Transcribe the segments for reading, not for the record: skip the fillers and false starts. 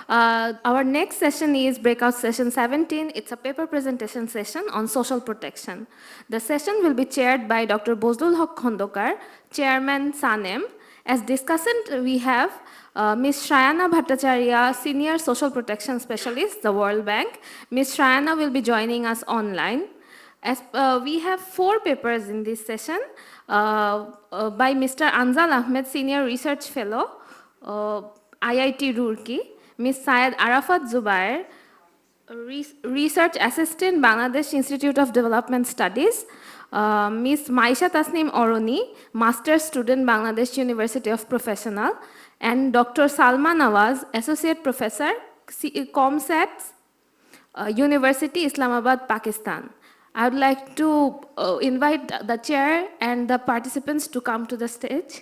Our next session is Breakout Session 17. It's a paper presentation session on social protection. The session will be chaired by Dr. Bozlul Haq Khondokar, Chairman SANEM. As discussant, we have Ms. Shrayana Bhattacharya, Senior Social Protection Specialist, the World Bank. Ms. Shrayana will be joining us online. As we have 4 papers in this session by Mr. Anzal Ahmed, Senior Research Fellow, IIT Roorkee, Ms. Syed Arafat Zubair, Research Assistant, Bangladesh Institute of Development Studies, Ms. Maisha Tasnim Oroni, Master's Student, Bangladesh University of Professional, and Dr. Salma Nawaz, Associate Professor, ComSats, University, Islamabad, Pakistan. I would like to invite the chair and the participants to come to the stage.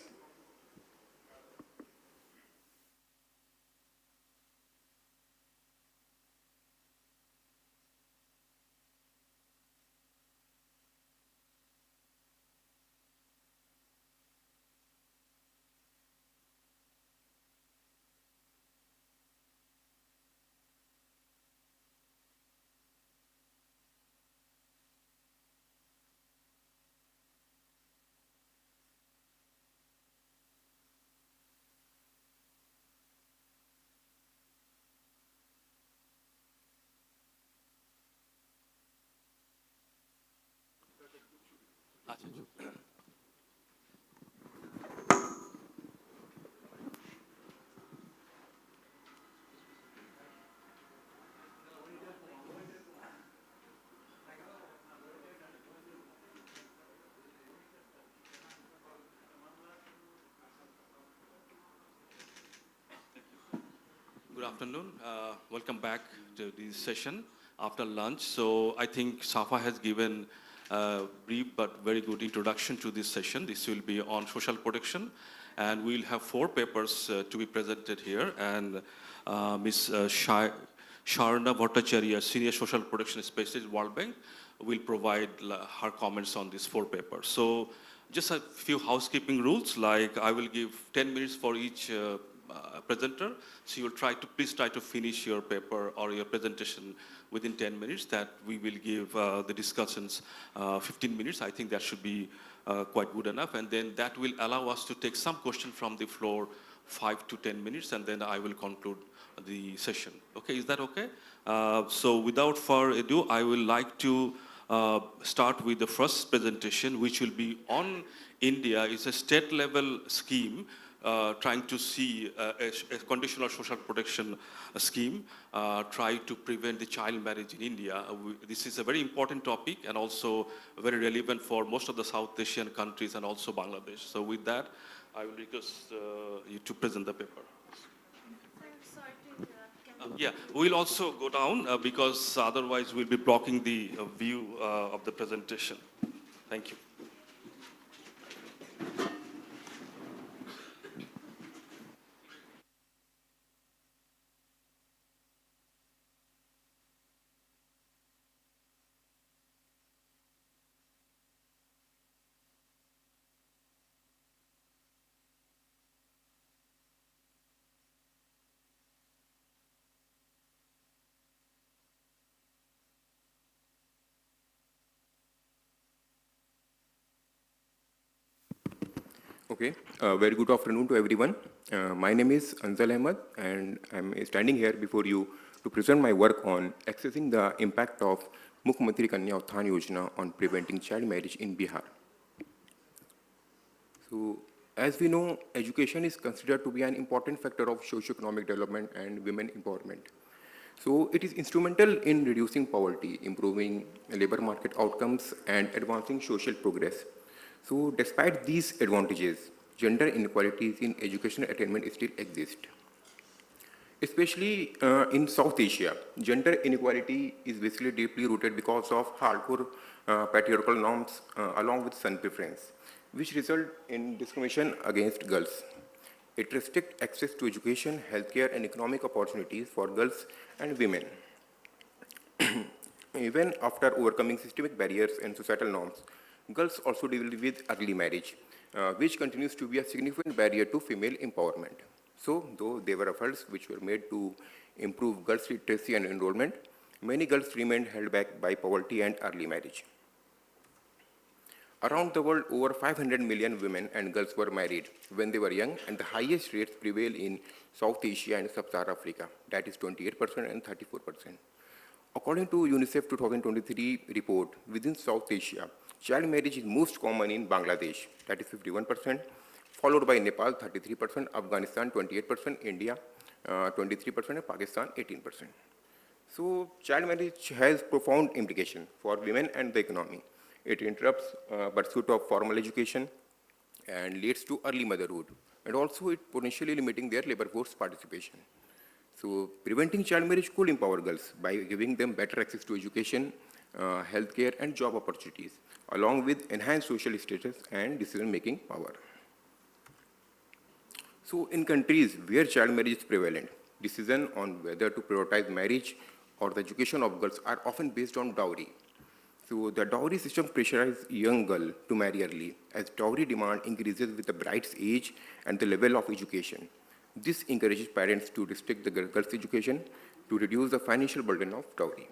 Good afternoon. Welcome back to this session after lunch. So I think Safa has given a brief but very good introduction to this session. This will be on social protection, and we'll have 4 papers to be presented here. And Ms. Sharna Bhattacharya, Senior Social Protection Specialist, World Bank, will provide her comments on these 4 papers. So just a few housekeeping rules, like I will give 10 minutes for each presenter. So you'll please try to finish your paper or your presentation within 10 minutes. That we will give the discussions 15 minutes. I think that should be quite good enough. And then that will allow us to take some question from the floor, 5 to 10 minutes, and then I will conclude the session. Okay, is that okay? So without further ado, I will like to start with the first presentation, which will be on India. It's a state level scheme trying to see a conditional social protection scheme, try to prevent the child marriage in India. This is a very important topic and also very relevant for most of the South Asian countries and also Bangladesh. So with that, I will request you to present the paper. Yeah, we'll also go down because otherwise we'll be blocking the view of the presentation. Thank you. Okay, very good afternoon to everyone. My name is Anzal Ahmed, and I'm standing here before you to present my work on assessing the impact of Mukhyamantri Kanya Utthan Yojana on preventing child marriage in Bihar. So, as we know, education is considered to be an important factor of socio-economic development and women empowerment. So, it is instrumental in reducing poverty, improving labor market outcomes, and advancing social progress. So, despite these advantages, gender inequalities in educational attainment still exist. Especially in South Asia, gender inequality is basically deeply rooted because of hardcore patriarchal norms along with son preference, which result in discrimination against girls. It restricts access to education, healthcare, and economic opportunities for girls and women. Even after overcoming systemic barriers and societal norms, girls also deal with early marriage, which continues to be a significant barrier to female empowerment. So, though there were efforts which were made to improve girls' literacy and enrollment, many girls remained held back by poverty and early marriage. Around the world, over 500 million women and girls were married when they were young, and the highest rates prevail in South Asia and Sub-Saharan Africa, that is 28% and 34%. According to UNICEF 2023 report, within South Asia, child marriage is most common in Bangladesh, that is 51%, followed by Nepal 33%, Afghanistan 28%, India 23%, and Pakistan 18%. So child marriage has profound implications for women and the economy. It interrupts pursuit of formal education and leads to early motherhood, and also it potentially limiting their labor force participation. So preventing child marriage could empower girls by giving them better access to education, healthcare, and job opportunities, along with enhanced social status and decision-making power. So in countries where child marriage is prevalent, decisions on whether to prioritize marriage or the education of girls are often based on dowry. So the dowry system pressurizes young girls to marry early, as dowry demand increases with the bride's age and the level of education. This encourages parents to restrict the girl's education to reduce the financial burden of dowry.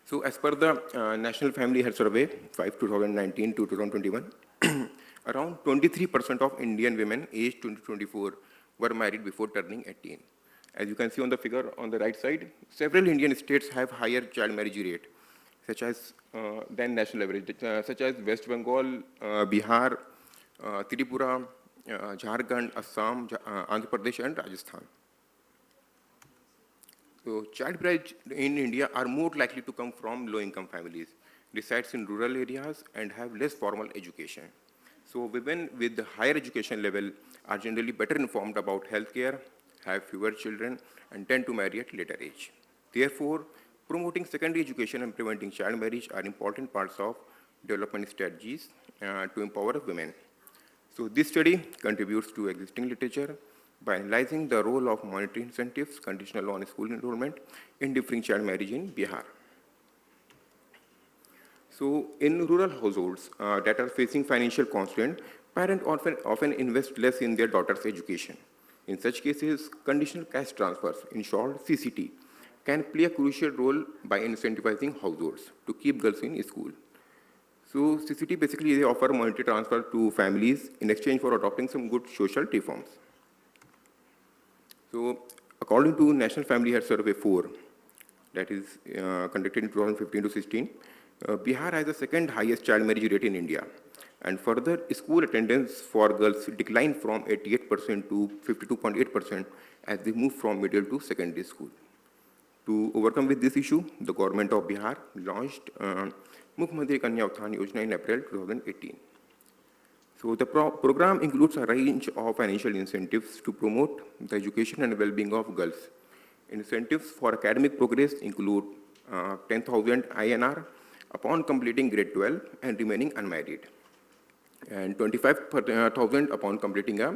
So as per the National Family Health Survey, 5 2019 to 2021, around 23% of Indian women aged 20 to 24 were married before turning 18. As you can see on the figure on the right side, several Indian states have higher child marriage rate, such as than national average, such as West Bengal, Bihar, Tripura, Jharkhand, Assam, Andhra Pradesh, and Rajasthan. So child marriage in India are more likely to come from low-income families, resides in rural areas, and have less formal education. So women with the higher education level are generally better informed about healthcare, have fewer children, and tend to marry at later age. Therefore, promoting secondary education and preventing child marriage are important parts of development strategies to empower women. So this study contributes to existing literature by analyzing the role of monetary incentives conditional on school enrollment in deferring child marriage in Bihar. So in rural households that are facing financial constraint, parents often invest less in their daughter's education. In such cases, conditional cash transfers, in short CCT, can play a crucial role by incentivizing households to keep girls in school. So CCT basically they offer monetary transfer to families in exchange for adopting some good social reforms. So according to National Family Health Survey 4, that is conducted in 2015 to 16, Bihar has the second highest child marriage rate in India. And further, school attendance for girls declined from 88% to 52.8% as they move from middle to secondary school. To overcome with this issue, the government of Bihar launched Mukhyamantri Kanya Uthan Yojana in April 2018. So the program includes a range of financial incentives to promote the education and well-being of girls. Incentives for academic progress include 10,000 INR upon completing grade 12 and remaining unmarried, and 25,000 upon completing a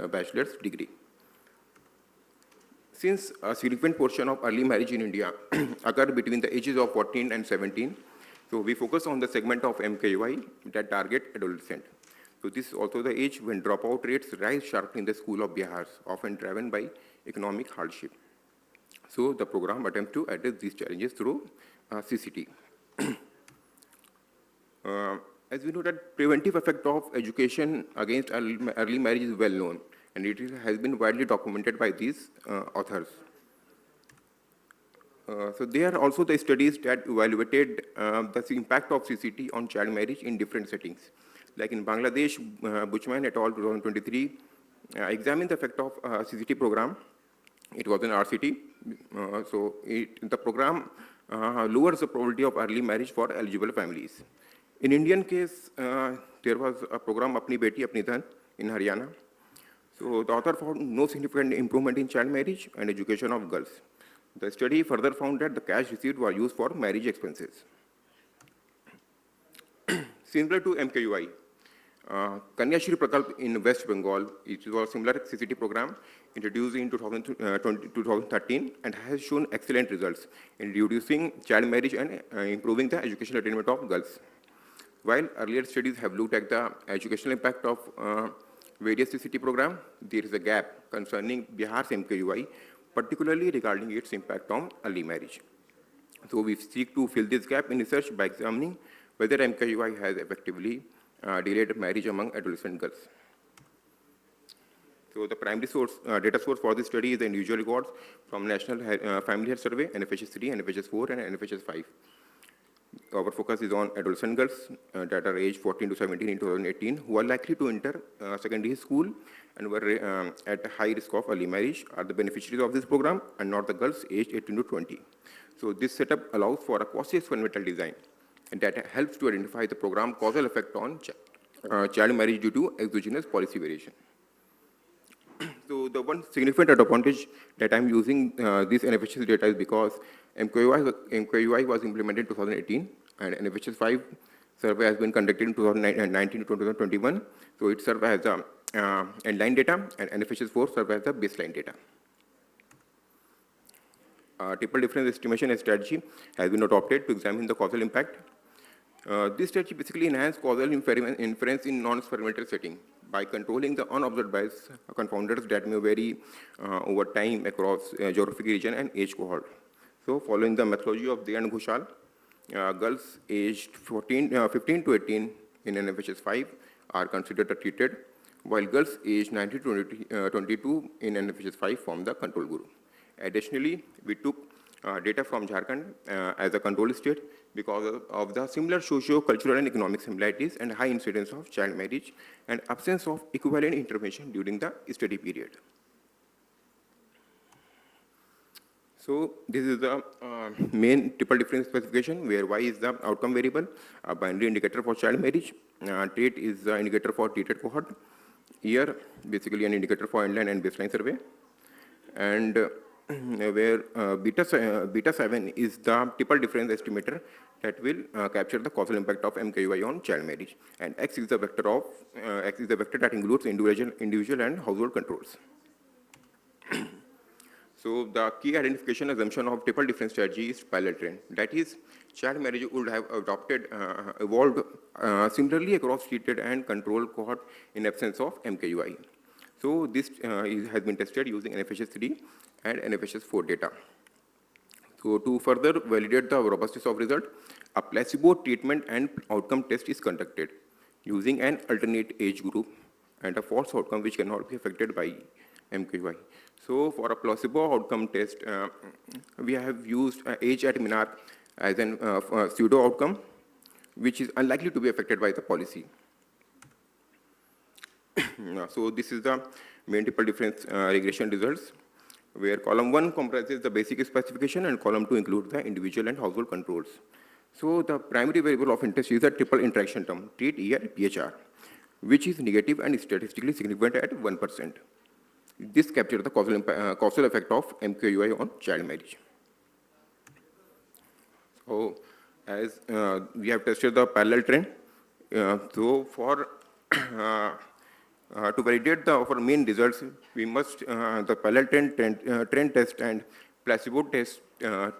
bachelor's degree. Since a significant portion of early marriage in India occur between the ages of 14 and 17, so we focus on the segment of MKUI that target adolescent. So this is also the age when dropout rates rise sharply in the school of Bihar, often driven by economic hardship. So the program attempts to address these challenges through CCT. As we know that preventive effect of education against early marriage is well known, and it has been widely documented by these authors. So there are also the studies that evaluated the impact of CCT on child marriage in different settings. Like in Bangladesh, Buchman et al. 2023 examined the effect of CCT program. It was an RCT. The program lowers the probability of early marriage for eligible families. In Indian case, there was a program Apni Beti Apni Dhan in Haryana. So the author found no significant improvement in child marriage and education of girls. The study further found that the cash received were used for marriage expenses. Similar to MKUI, Kanya Shri Prakalp in West Bengal, it was a similar CCT program introduced in 2013 and has shown excellent results in reducing child marriage and improving the educational attainment of girls. While earlier studies have looked at the educational impact of various city program, there is a gap concerning Bihar's MKUI, particularly regarding its impact on early marriage. So we seek to fill this gap in research by examining whether MKUI has effectively delayed marriage among adolescent girls. So the primary source, data source for this study is the individual records from National Family Health Survey, NFHS 3, NFHS 4, and NFHS 5. Our focus is on adolescent girls that are aged 14 to 17 in 2018 who are likely to enter secondary school and were at high risk of early marriage are the beneficiaries of this program and not the girls aged 18 to 20. So this setup allows for a quasi-experimental design and that helps to identify the program causal effect on child marriage due to exogenous policy variation. So the one significant advantage that I'm using this NFHS data is because MKUI was implemented in 2018 and NFHS 5 survey has been conducted in 2019 to 2021. So it serves as the endline data and NFHS 4 serves as the baseline data. Triple difference estimation strategy has been adopted to examine the causal impact. This strategy basically enhances causal inference in non-experimental setting by controlling the unobserved bias confounders that may vary over time across geographic region and age cohort. So following the methodology of Dey and Ghoshal, girls aged 15 to 18 in NFHS 5 are considered treated, while girls aged 19 to 22 in NFHS 5 form the control group. Additionally, we took data from Jharkhand as a control state because of the similar socio-cultural and economic similarities and high incidence of child marriage and absence of equivalent intervention during the study period. So this is the main triple difference specification where Y is the outcome variable, a binary indicator for child marriage, trait is the indicator for treated cohort, year basically an indicator for endline and baseline survey, and where beta 7 is the triple difference estimator that will capture the causal impact of MKUI on child marriage, and X is the vector that includes individual and household controls. So the key identification assumption of triple difference strategy is parallel trend. That is, child marriage would have evolved similarly across treated and control cohort in absence of MKUI. So this has been tested using NFHS 3 and NFHS 4 data. So to further validate the robustness of result, a placebo treatment and outcome test is conducted using an alternate age group and a false outcome which cannot be affected by MKUI. So for a placebo outcome test, we have used age at minarch as an pseudo outcome, which is unlikely to be affected by the policy. So this is the main triple difference regression results, where column 1 comprises the basic specification and column 2 includes the individual and household controls. So the primary variable of interest is the triple interaction term, trait, year, PHR, which is negative and statistically significant at 1%. This captures the causal effect of MKUI on child marriage. So as we have tested the parallel trend, so for to validate our main results, we must the parallel trend test and placebo test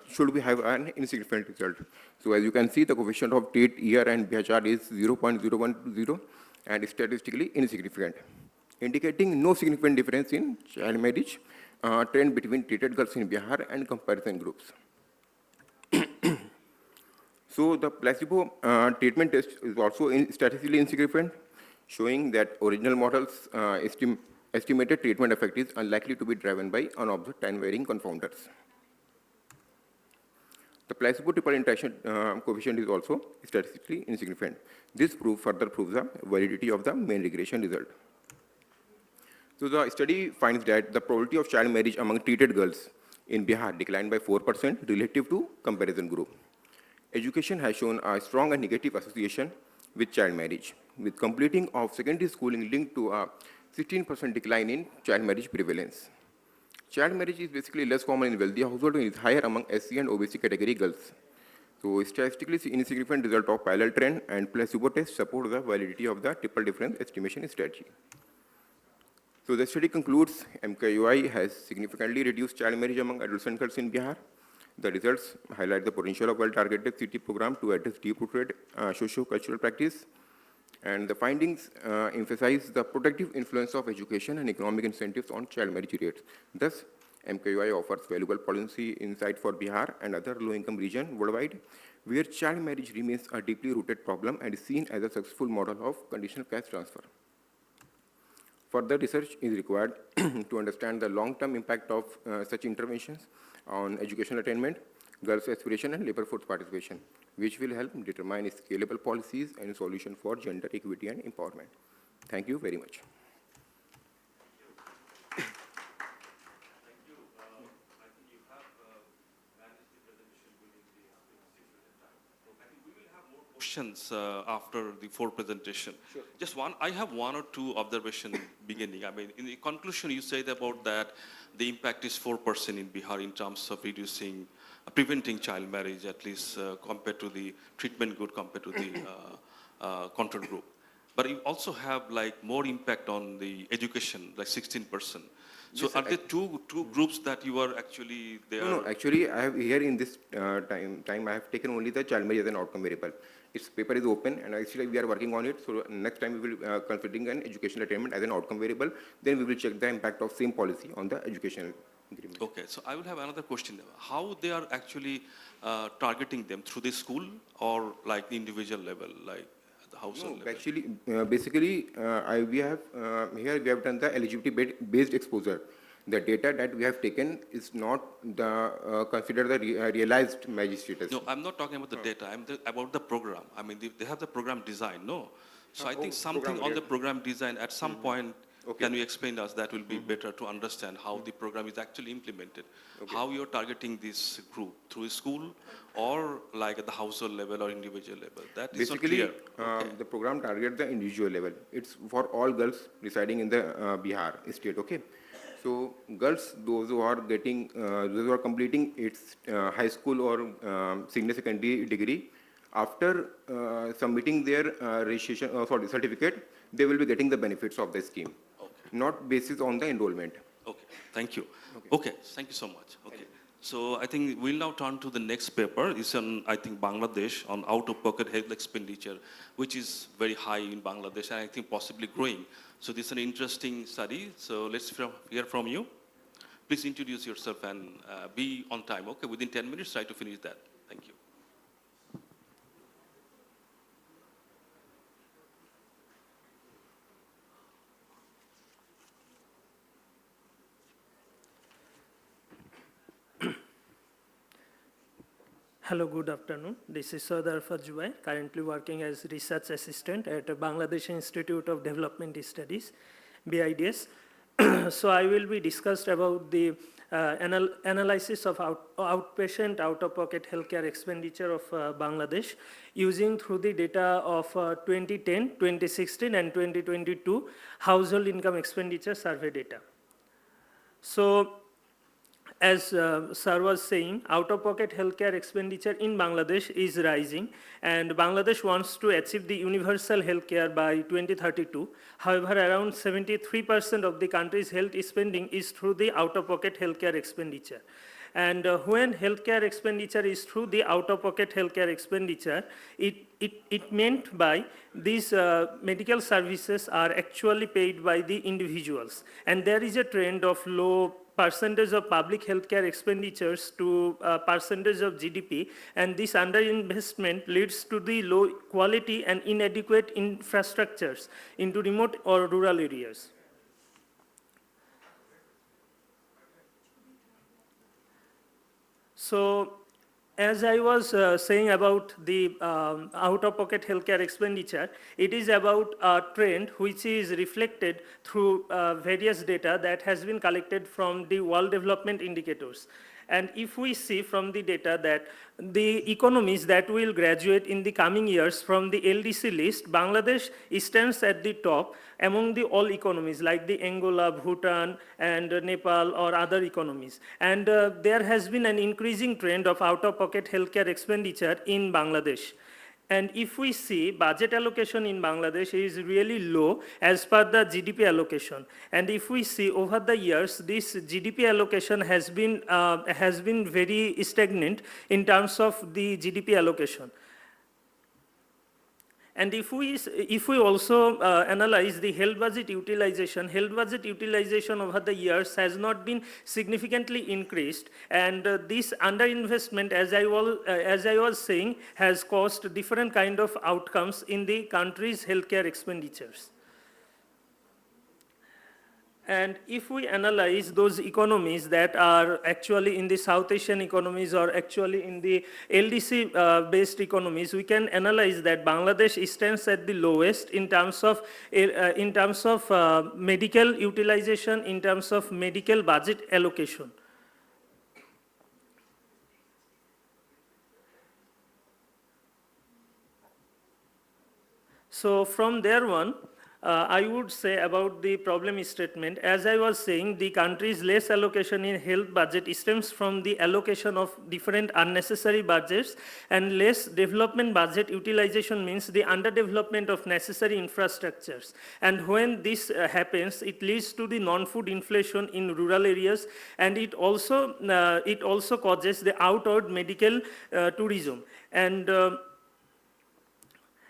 should we have an insignificant result. So as you can see, the coefficient of trait, year, and BHR is 0.010 and statistically insignificant, indicating no significant difference in child marriage trend between treated girls in Bihar and comparison groups. So the placebo treatment test is also statistically insignificant, showing that original models estimated treatment effect is unlikely to be driven by unobserved time-varying confounders. The placebo triple interaction coefficient is also statistically insignificant. This further proves the validity of the main regression result. So the study finds that the probability of child marriage among treated girls in Bihar declined by 4% relative to comparison group. Education has shown a strong and negative association with child marriage, with completing of secondary schooling linked to a 16% decline in child marriage prevalence. Child marriage is basically less common in wealthy households and is higher among SC and OBC category girls. So statistically insignificant result of parallel trend and placebo test support the validity of the triple difference estimation strategy. So the study concludes MKUI has significantly reduced child marriage among adolescent girls in Bihar. The results highlight the potential of well-targeted city program to address deep-rooted socio-cultural practice And the findings emphasize the protective influence of education and economic incentives on child marriage rates. Thus, MKUI offers valuable policy insight for Bihar and other low-income regions worldwide, where child marriage remains a deeply rooted problem and is seen as a successful model of conditional cash transfer. Further research is required to understand the long-term impact of such interventions on educational attainment, girls' aspiration, and labor force participation, which will help determine scalable policies and solutions for gender equity and empowerment. Thank you very much. Questions after the four presentation. Sure. Just one, I have one or two observation beginning. I mean, in the conclusion, you said about that the impact is 4% in Bihar in terms of reducing, preventing child marriage, at least compared to the treatment group, compared to the control group. But you also have like more impact on the education, like 16%. So Yes, are there two groups that you are actually there? No, actually, I have here in this time, I have taken only the child marriage as an outcome variable. Its paper is open, and actually we are working on it. So next time we will considering an educational attainment as an outcome variable. Then we will check the impact of same policy on the educational agreement. Okay, so I will have another question. How they are actually targeting them through the school or like the individual level, like the household level? Actually, basically, we have here we have done the eligibility-based exposure. The data that we have taken is not the considered the realized marriage status. No, I'm not talking about the data. About the program. I mean, they have the program design. No, so I think something on the program design at some point. Okay. Can you explain us? That will be better to understand how the program is actually implemented. Okay. How you're targeting this group through a school or like at the household level or individual level. That is Basically, not clear. Okay. the program targets the individual level. It's for all girls residing in the Bihar state. Okay, so girls, those who are getting, those who are completing its high school or senior secondary degree, after submitting their registration, certificate, they will be getting the benefits of the scheme. Not basis on the enrollment. Okay, thank you. Okay, thank you so much. Okay, so I think we'll now turn to the next paper. It's on, I think, Bangladesh on out-of-pocket health expenditure, which is very high in Bangladesh and I think possibly growing. So this is an interesting study. So let's hear from you. Please introduce yourself and be on time. Okay, within 10 minutes, try to finish that. Thank you. Hello, good afternoon. This is Sardar Fajwai, currently working as research assistant at Bangladesh Institute of Development Studies, BIDS. So I will be discussed about the analysis of outpatient out-of-pocket healthcare expenditure of Bangladesh using through the data of 2010, 2016 and 2022 household income expenditure survey data. So as Sir was saying, out-of-pocket healthcare expenditure in Bangladesh is rising, and Bangladesh wants to achieve the universal healthcare by 2032. However, around 73% of the country's health spending is through the out-of-pocket healthcare expenditure. And when healthcare expenditure is through the out-of-pocket healthcare expenditure, it meant by these medical services are actually paid by the individuals. And there is a trend of low percentage of public healthcare expenditures to percentage of GDP, and this underinvestment leads to the low quality and inadequate infrastructures into remote or rural areas. So, as I was saying about the out-of-pocket healthcare expenditure, it is about a trend which is reflected through various data that has been collected from the World Development Indicators. And if we see from the data that the economies that will graduate in the coming years from the LDC list, Bangladesh stands at the top among the all economies like the Angola, Bhutan, and Nepal or other economies. And there has been an increasing trend of out-of-pocket healthcare expenditure in Bangladesh. And if we see budget allocation in Bangladesh is really low as per the GDP allocation. And if we see over the years, this GDP allocation has been very stagnant in terms of the GDP allocation. And if we also analyze the health budget utilization over the years has not been significantly increased, and this underinvestment, as I was saying, has caused different kind of outcomes in the country's healthcare expenditures. And if we analyze those economies that are actually in the South Asian economies or actually in the LDC-based economies, we can analyze that Bangladesh stands at the lowest in terms of medical utilization, in terms of medical budget allocation. So from there on, I would say about the problem statement, as I was saying, the country's less allocation in health budget stems from the allocation of different unnecessary budgets, and less development budget utilization means the underdevelopment of necessary infrastructures. And when this happens, it leads to the non-food inflation in rural areas, and it also causes the outward medical tourism.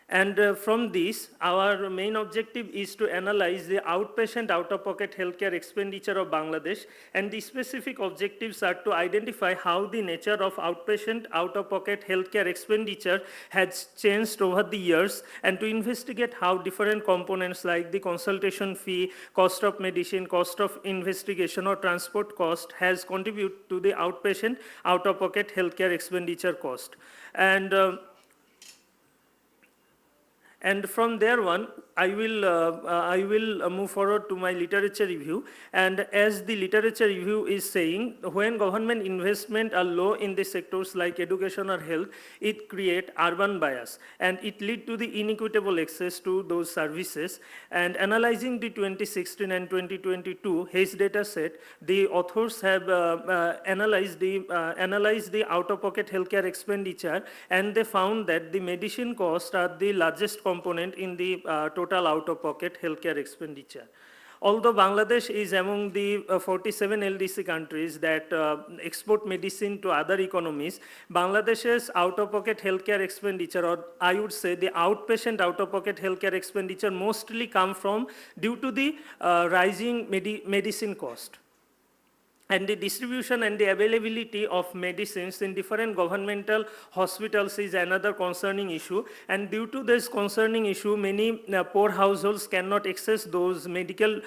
And from this, our main objective is to analyze the outpatient out-of-pocket healthcare expenditure of Bangladesh, and the specific objectives are to identify how the nature of outpatient out-of-pocket healthcare expenditure has changed over the years, and to investigate how different components like the consultation fee, cost of medicine, cost of investigation or transport cost has contributed to the outpatient out-of-pocket healthcare expenditure cost. And from there on, I will move forward to my literature review. And as the literature review is saying, when government investment are low in the sectors like education or health, it create urban bias, and it lead to the inequitable access to those services. And analyzing the 2016 and 2022 Hayes data set, the authors have analyzed the out-of-pocket healthcare expenditure, and they found that the medicine costs are the largest component in the total out-of-pocket healthcare expenditure. Although Bangladesh is among the 47 LDC countries that export medicine to other economies, Bangladesh's out-of-pocket healthcare expenditure, or I would say the outpatient out-of-pocket healthcare expenditure, mostly come from due to the rising medicine cost. And the distribution and the availability of medicines in different governmental hospitals is another concerning issue. And due to this concerning issue, many poor households cannot access those medical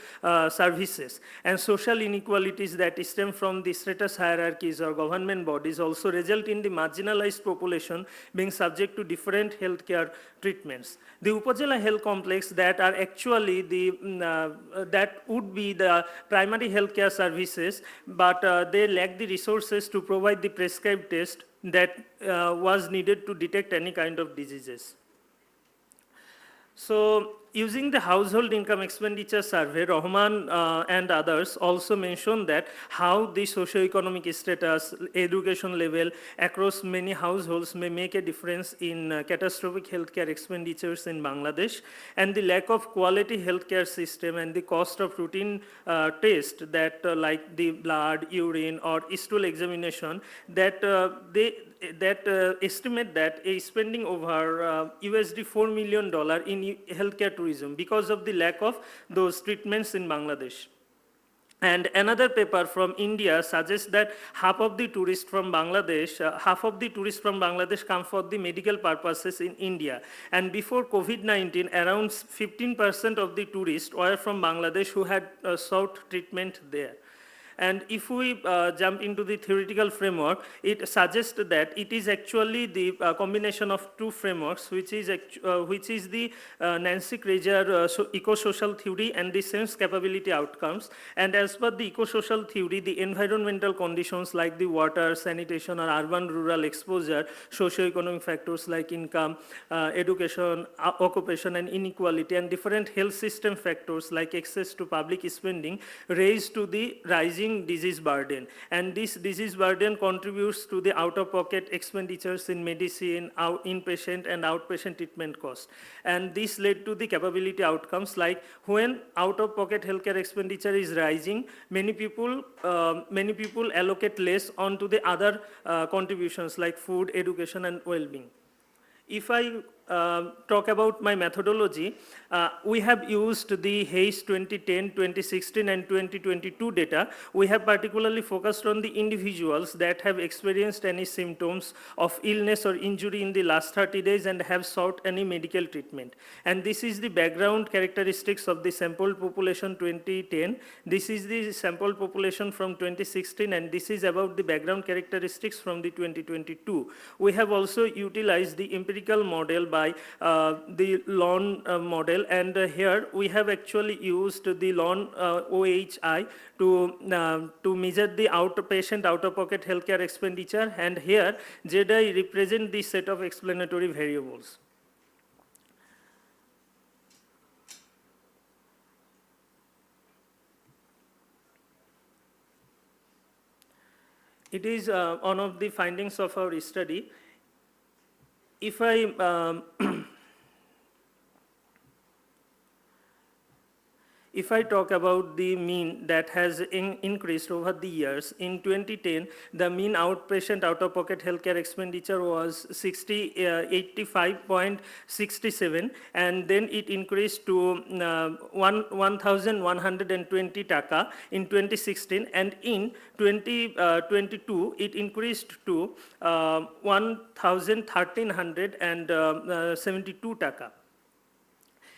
services. And social inequalities that stem from the status hierarchies or government bodies also result in the marginalized population being subject to different healthcare treatments. The Upazila health complex that are actually that would be the primary healthcare services, but they lack the resources to provide the prescribed test that was needed to detect any kind of diseases. So, using the household income expenditure survey, Rahman and others also mentioned that how the socio-economic status, education level across many households may make a difference in catastrophic healthcare expenditures in Bangladesh, and the lack of quality healthcare system and the cost of routine tests that like the blood, urine or stool examination that estimate that a spending over USD $4 million in healthcare tourism because of the lack of those treatments in Bangladesh. And another paper from India suggests that half of the tourists from Bangladesh come for the medical purposes in India. And before COVID-19, around 15% of the tourists were from Bangladesh who had sought treatment there. And if we jump into the theoretical framework, it suggests that it is actually the combination of two frameworks, which is the Nancy Krager eco-social theory and the sense capability outcomes. And as per the eco-social theory, the environmental conditions like the water, sanitation, or urban-rural exposure, socio-economic factors like income, education, occupation, and inequality, and different health system factors like access to public spending raise to the rising disease burden, and this disease burden contributes to the out-of-pocket expenditures in medicine, inpatient and outpatient treatment cost. And this led to the capability outcomes like when out-of-pocket healthcare expenditure is rising, many people allocate less onto the other contributions like food, education and well-being. If I talk about my methodology, we have used the Hayes 2010, 2016, and 2022 data. We have particularly focused on the individuals that have experienced any symptoms of illness or injury in the last 30 days and have sought any medical treatment. And this is the background characteristics of the sample population 2010. This is the sample population from 2016, and this is about the background characteristics from the 2022. We have also utilized the empirical model by the LON model, and here we have actually used the LON OHI to measure the outpatient out-of-pocket healthcare expenditure, and here ZI represent the set of explanatory variables. It is one of the findings of our study. If I if I talk about the mean that has increased over the years, in 2010, the mean outpatient out-of-pocket healthcare expenditure was 85.67, and then it increased to 1,120 taka in 2016, and in 2022, it increased to 1,1372 taka.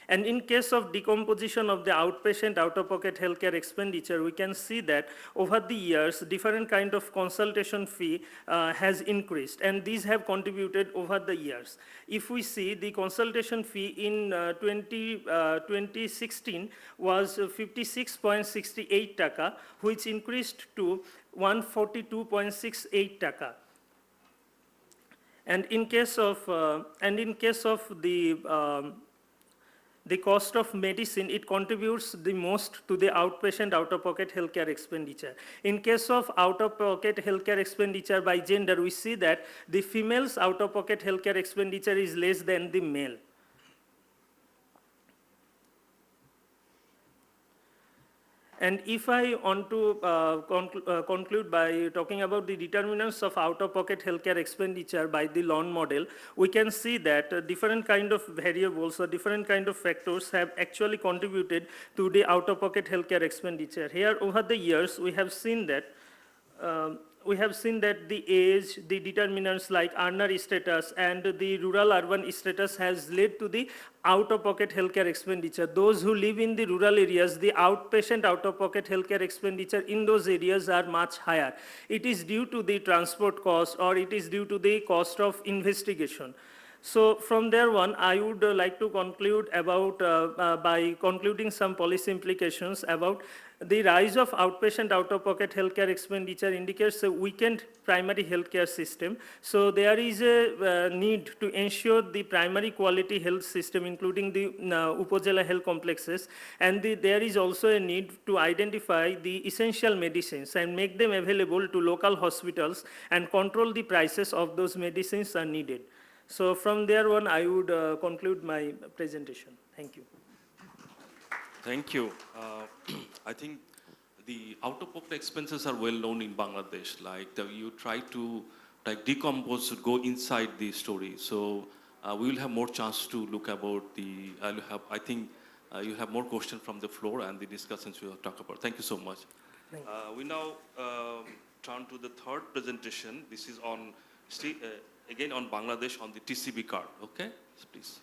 And in case of decomposition of the outpatient out-of-pocket healthcare expenditure, we can see that over the years, different kind of consultation fee has increased, and these have contributed over the years. If we see the consultation fee in 2016 was 56.68 taka, which increased to 142.68 taka. And in case of the cost of medicine, it contributes the most to the outpatient out-of-pocket healthcare expenditure. In case of out-of-pocket healthcare expenditure by gender, we see that the female's out-of-pocket healthcare expenditure is less than the male. And if I want to conclude by talking about the determinants of out-of-pocket healthcare expenditure by the LON model, we can see that different kind of variables or different kind of factors have actually contributed to the out-of-pocket healthcare expenditure. Here, over the years, we have seen that the age, the determinants like earner status, and the rural-urban status has led to the out-of-pocket healthcare expenditure. Those who live in the rural areas, the outpatient out-of-pocket healthcare expenditure in those areas are much higher. It is due to the transport cost, or it is due to the cost of investigation. So from there on, I would like to conclude about, by concluding some policy implications about the rise of outpatient out-of-pocket healthcare expenditure indicates a weakened primary healthcare system. So there is a need to ensure the primary quality health system, including the Upazila health complexes, and there is also a need to identify the essential medicines and make them available to local hospitals and control the prices of those medicines are needed. So from there on, I would conclude my presentation. Thank you. Thank you. I think the out-of-pocket expenses are well known in Bangladesh. Like you try to decompose, go inside the story. So we will have more chance to look about the. I think you have more questions from the floor and the discussions we will talk about. Thank you so much. We now turn to the third presentation. This is on again on Bangladesh on the TCB card. Okay, so please.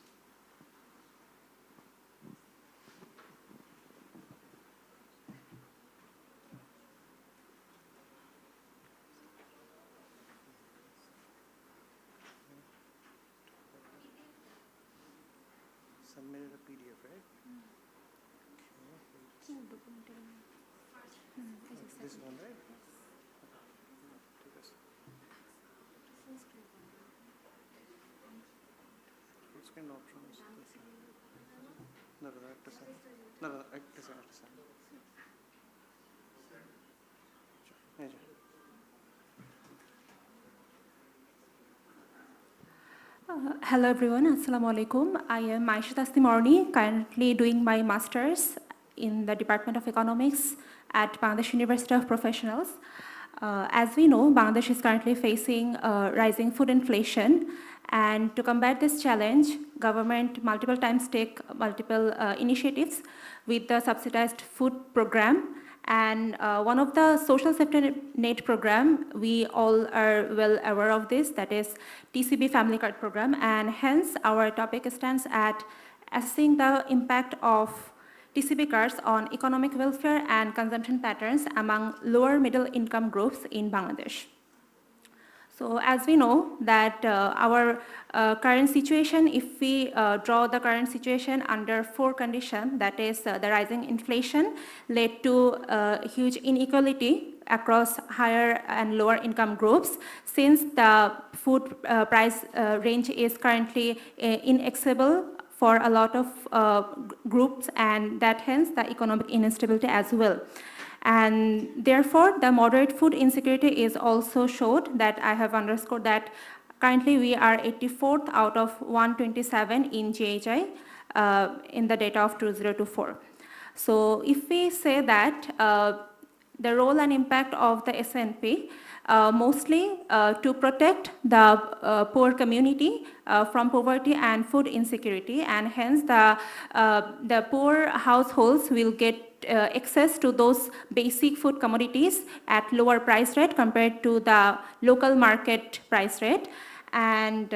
Submitted a PDF, right? This one, right? Full screen options. No, Hello everyone, Assalamu alaikum. I am Aisha Tastimorni, currently doing my master's in the Department of Economics at Bangladesh University of Professionals. As we know, Bangladesh is currently facing rising food inflation, And to combat this challenge, government multiple times take multiple initiatives with the subsidized food program. And one of the social safety net program, we all are well aware of this, that is TCB Family Card Program. And hence our topic stands at assessing the impact of TCB cards on economic welfare and consumption patterns among lower middle income groups in Bangladesh. So as we know that our current situation, if we draw the current situation under 4 conditions, that is the rising inflation led to huge inequality across higher and lower income groups, since the food price range is currently inaccessible for a lot of groups, and that hence the economic instability as well. And therefore, the moderate food insecurity is also showed, that I have underscored that currently we are 84th out of 127 in GHI in the data of 2024. So if we say that the role and impact of the SNP, mostly to protect the poor community from poverty and food insecurity, and hence the poor households will get access to those basic food commodities at lower price rate compared to the local market price rate. And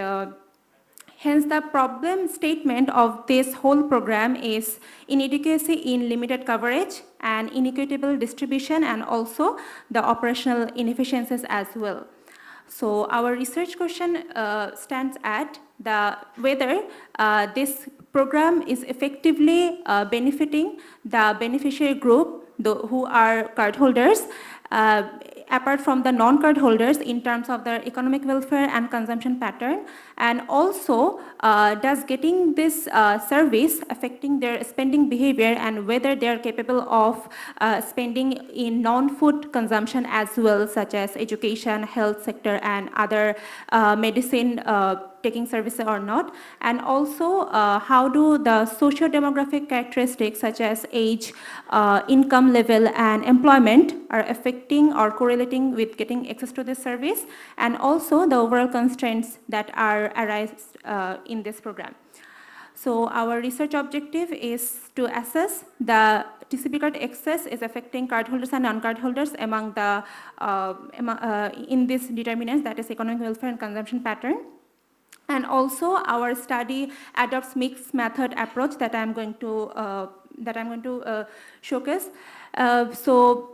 hence the problem statement of this whole program is inadequacy in limited coverage and inequitable distribution, and also the operational inefficiencies as well. So our research question stands at whether this program is effectively benefiting the beneficiary group who are cardholders, apart from the non-card holders, in terms of their economic welfare and consumption pattern, and also does getting this service affecting their spending behavior, and whether they are capable of spending in non-food consumption as well, such as education, health sector, and other medicine taking services or not. And also how do the socio-demographic characteristics such as age, income level, and employment are affecting or correlating with getting access to this service, and also the overall constraints that arise in this program. So our research objective is to assess the TCB card access is affecting cardholders and non-cardholders among the in this determinants, that is economic welfare and consumption pattern. And also our study adopts mixed method approach that I'm going to showcase. So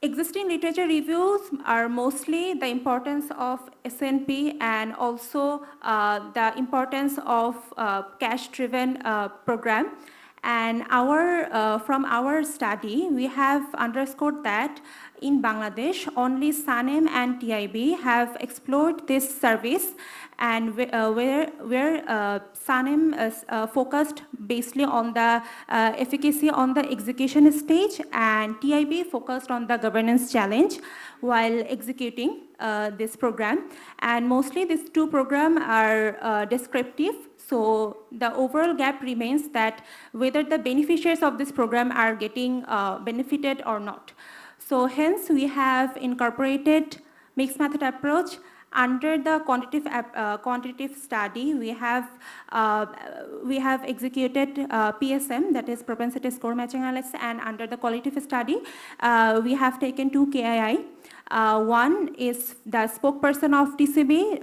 existing literature reviews are mostly the importance of SNP, and also the importance of cash-driven program. And from our study, we have underscored that in Bangladesh, only SANEM and TIB have explored this service, and where SANEM is focused basically on the efficacy on the execution stage, and TIB focused on the governance challenge while executing this program. And mostly these two programs are descriptive. So the overall gap remains that whether the beneficiaries of this program are getting benefited or not. So hence we have incorporated mixed method approach. Under the quantitative study, we have executed PSM, that is propensity score matching analysis, and under the qualitative study, we have taken 2 KII. One is the spokesperson of TCB,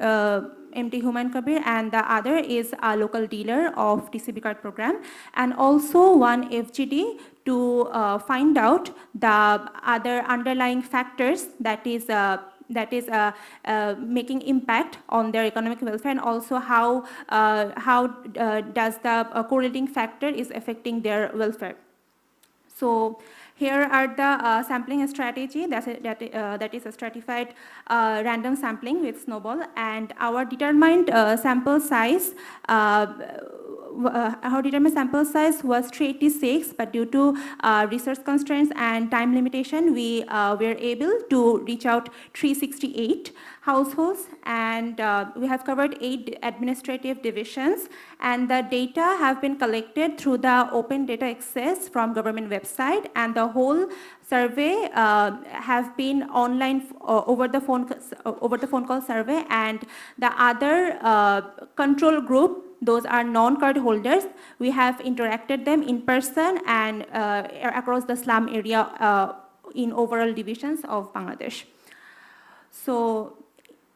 MD Humayun Kabir, and the other is a local dealer of TCB card program, and also one FGD to find out the other underlying factors that is making impact on their economic welfare, and also how does the correlating factor is affecting their welfare. So here are the sampling strategy, that is a stratified random sampling with snowball, and our determined sample size was 386, but due to resource constraints and time limitation, we were able to reach out 368 households, and we have covered 8 administrative divisions, and the data have been collected through the open data access from government website, and the whole survey have been online over the phone call survey, and the other control group, those are non-card holders. We have interacted them in person and across the slum area in overall divisions of Bangladesh. So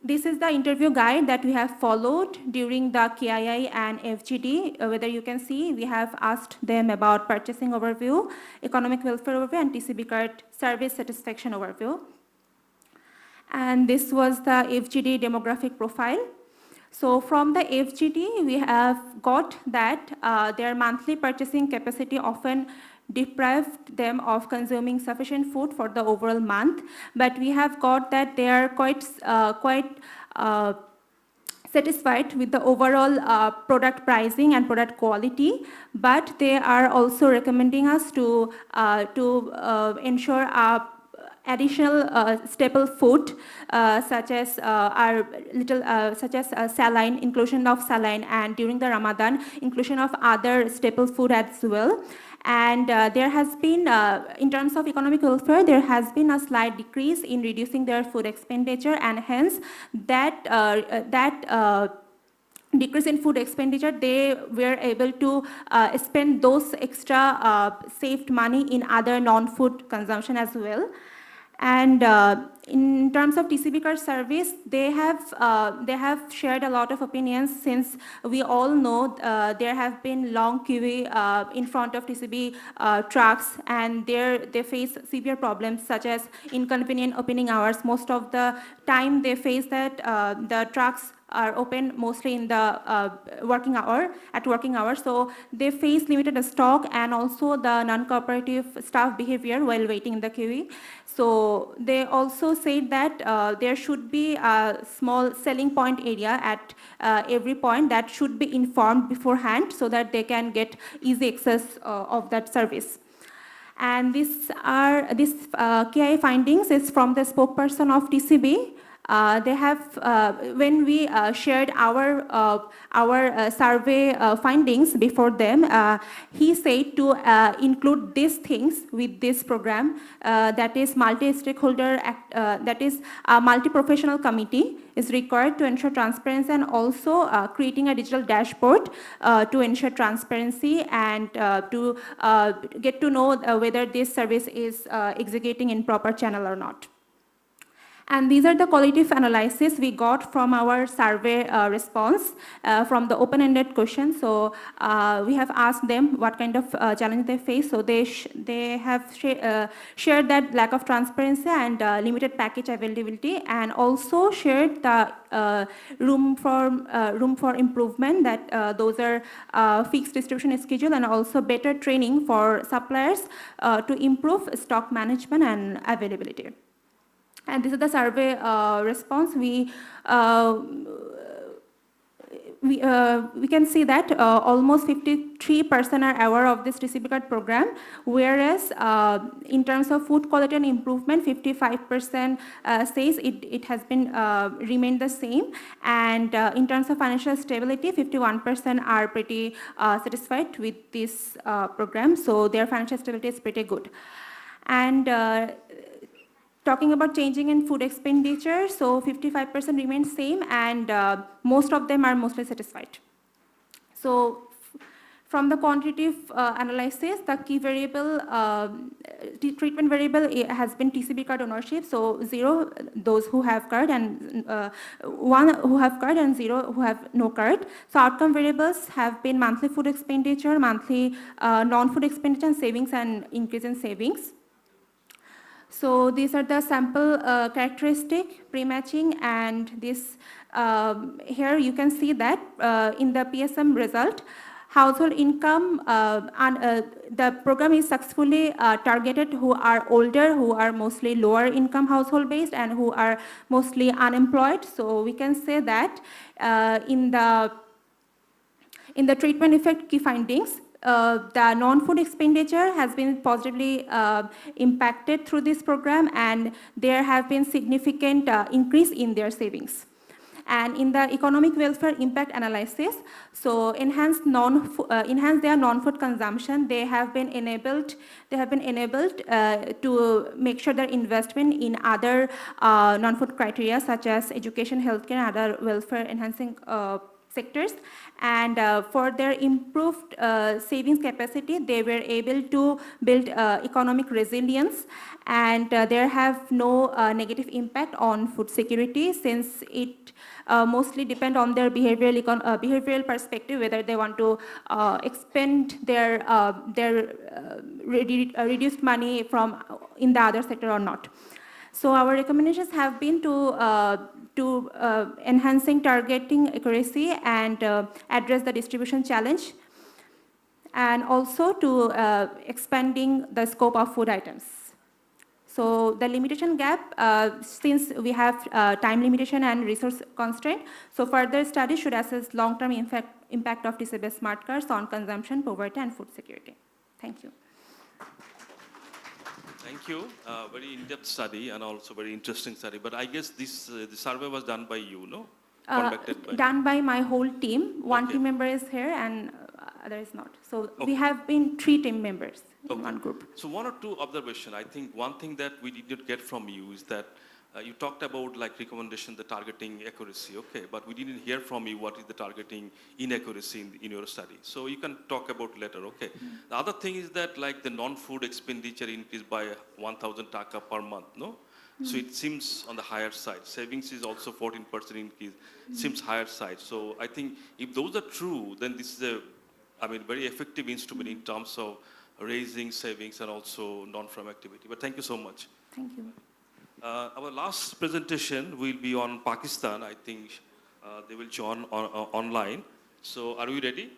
this is the interview guide that we have followed during the KII and FGD. Whether you can see, we have asked them about purchasing overview, economic welfare overview, and TCB card service satisfaction overview. And this was the FGD demographic profile. So from the FGD, we have got that their monthly purchasing capacity often deprived them of consuming sufficient food for the overall month. But we have got that they are quite satisfied with the overall product pricing and product quality, but they are also recommending us to ensure additional staple food such as saline, inclusion of saline, and during the Ramadan inclusion of other staple food as well. And there has been, in terms of economic welfare, there has been a slight decrease in reducing their food expenditure, and hence that decrease in food expenditure, they were able to spend those extra saved money in other non-food consumption as well. And in terms of TCB card service, they have shared a lot of opinions, since we all know there have been long queue in front of TCB trucks, and they face severe problems such as inconvenient opening hours. Most of the time they face that the trucks are open mostly in the working hour, so they face limited stock and also the non-cooperative staff behavior while waiting in the queue. So they also said that there should be a small selling point area at every point that should be informed beforehand, so that they can get easy access of that service. And these KI findings is from the spokesperson of TCB. They have, when we shared our survey findings before them, he said to include these things with this program, that is multi-stakeholder, that is a multi-professional committee is required to ensure transparency, and also creating a digital dashboard to ensure transparency and to get to know whether this service is executing in proper channel or not. And these are the qualitative analysis we got from our survey response from the open-ended questions. So we have asked them what kind of challenge they face. So they have shared that lack of transparency and limited package availability, and also shared the room for improvement, that those are fixed distribution schedule, and also better training for suppliers to improve stock management and availability. And this is the survey response. We can see that almost 53% are aware of this TCB card program, whereas in terms of food quality and improvement, 55% says it has been remained the same, and in terms of financial stability, 51% are pretty satisfied with this program, so their financial stability is pretty good. And talking about changing in food expenditure, so 55% remain same, and most of them are mostly satisfied. So from the quantitative analysis, the key variable, treatment variable has been TCB card ownership. So 0, those who have card, and 1 who have card, and 0 who have no card. So outcome variables have been monthly food expenditure, monthly non-food expenditure, and savings, and increase in savings. So these are the sample characteristic pre-matching, and this here you can see that in the PSM result, household income, the program is successfully targeted who are older, who are mostly lower income household based, and who are mostly unemployed. So we can say that in the treatment effect key findings, the non-food expenditure has been positively impacted through this program, and there have been significant increase in their savings. And in the economic welfare impact analysis, so enhance their non-food consumption, they have been enabled to make sure their investment in other non-food criteria such as education, healthcare, and other welfare enhancing sectors. And for their improved savings capacity, they were able to build economic resilience, and there have no negative impact on food security, since it mostly depend on their behavioral perspective, whether they want to expend their reduced money from in the other sector or not. So our recommendations have been to enhancing targeting accuracy and address the distribution challenge, and also to expanding the scope of food items. So the limitation gap, since we have time limitation and resource constraint, so further studies should assess long-term impact of disabled smart cards on consumption, poverty, and food security. Thank you. Thank you. Very in-depth study and also very interesting study. But I guess this the survey was done by you, no? Conducted by Done by my whole team. One Okay. team member is here and other is not. So we have been 3 team members in Okay. one group. So one or two observation. I think one thing that we did not get from you is that you talked about like recommendation, the targeting accuracy, okay, but we didn't hear from you what is the targeting inaccuracy in your study. So you can talk about later, okay. The other thing is that like the non-food expenditure increased by 1,000 taka per month, no? So it seems on the higher side. Savings is also 14% increase, seems higher side. So I think if those are true, then this is a, very effective instrument in terms of raising savings and also non-farm activity. But thank you so much. Thank you. Our last presentation will be on Pakistan. I think they will join online. So are we ready?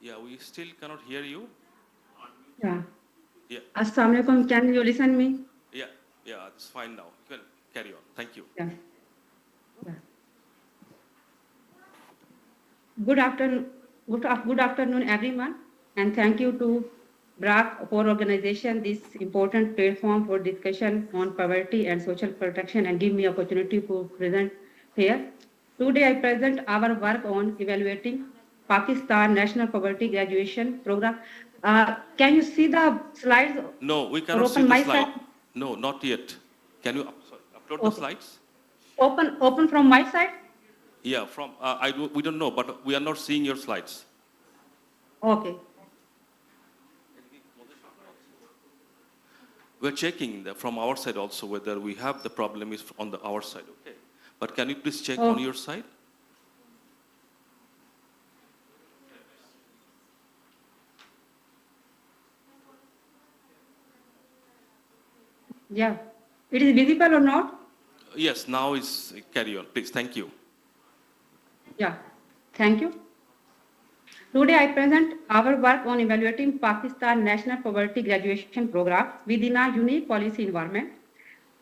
Yeah, we still cannot hear you. Yeah. Yeah, Assalamualaikum. Can you listen me? yeah, it's fine now. You can carry on. Thank you. Yeah. Yeah. Good afternoon. Good afternoon, everyone, and thank you to BRAC for organization this important platform for discussion on poverty and social protection, and give me opportunity to present here. Today, I present our work on evaluating Pakistan National Poverty Graduation Program. Can you see the slides? No, we Or cannot see open the my slide. side? No, not yet. Can you upload the Okay. slides? Open from my side? Yeah, from we don't know, but we are not seeing your slides. Okay. We're checking from our side also whether we have the problem is on our side. Okay, but can you please check on your side? Yeah. It is visible or not? Yes, now is carry on, please. Thank you. Yeah. Thank you. Today I present our work on evaluating Pakistan National Poverty Graduation Program within a unique policy environment,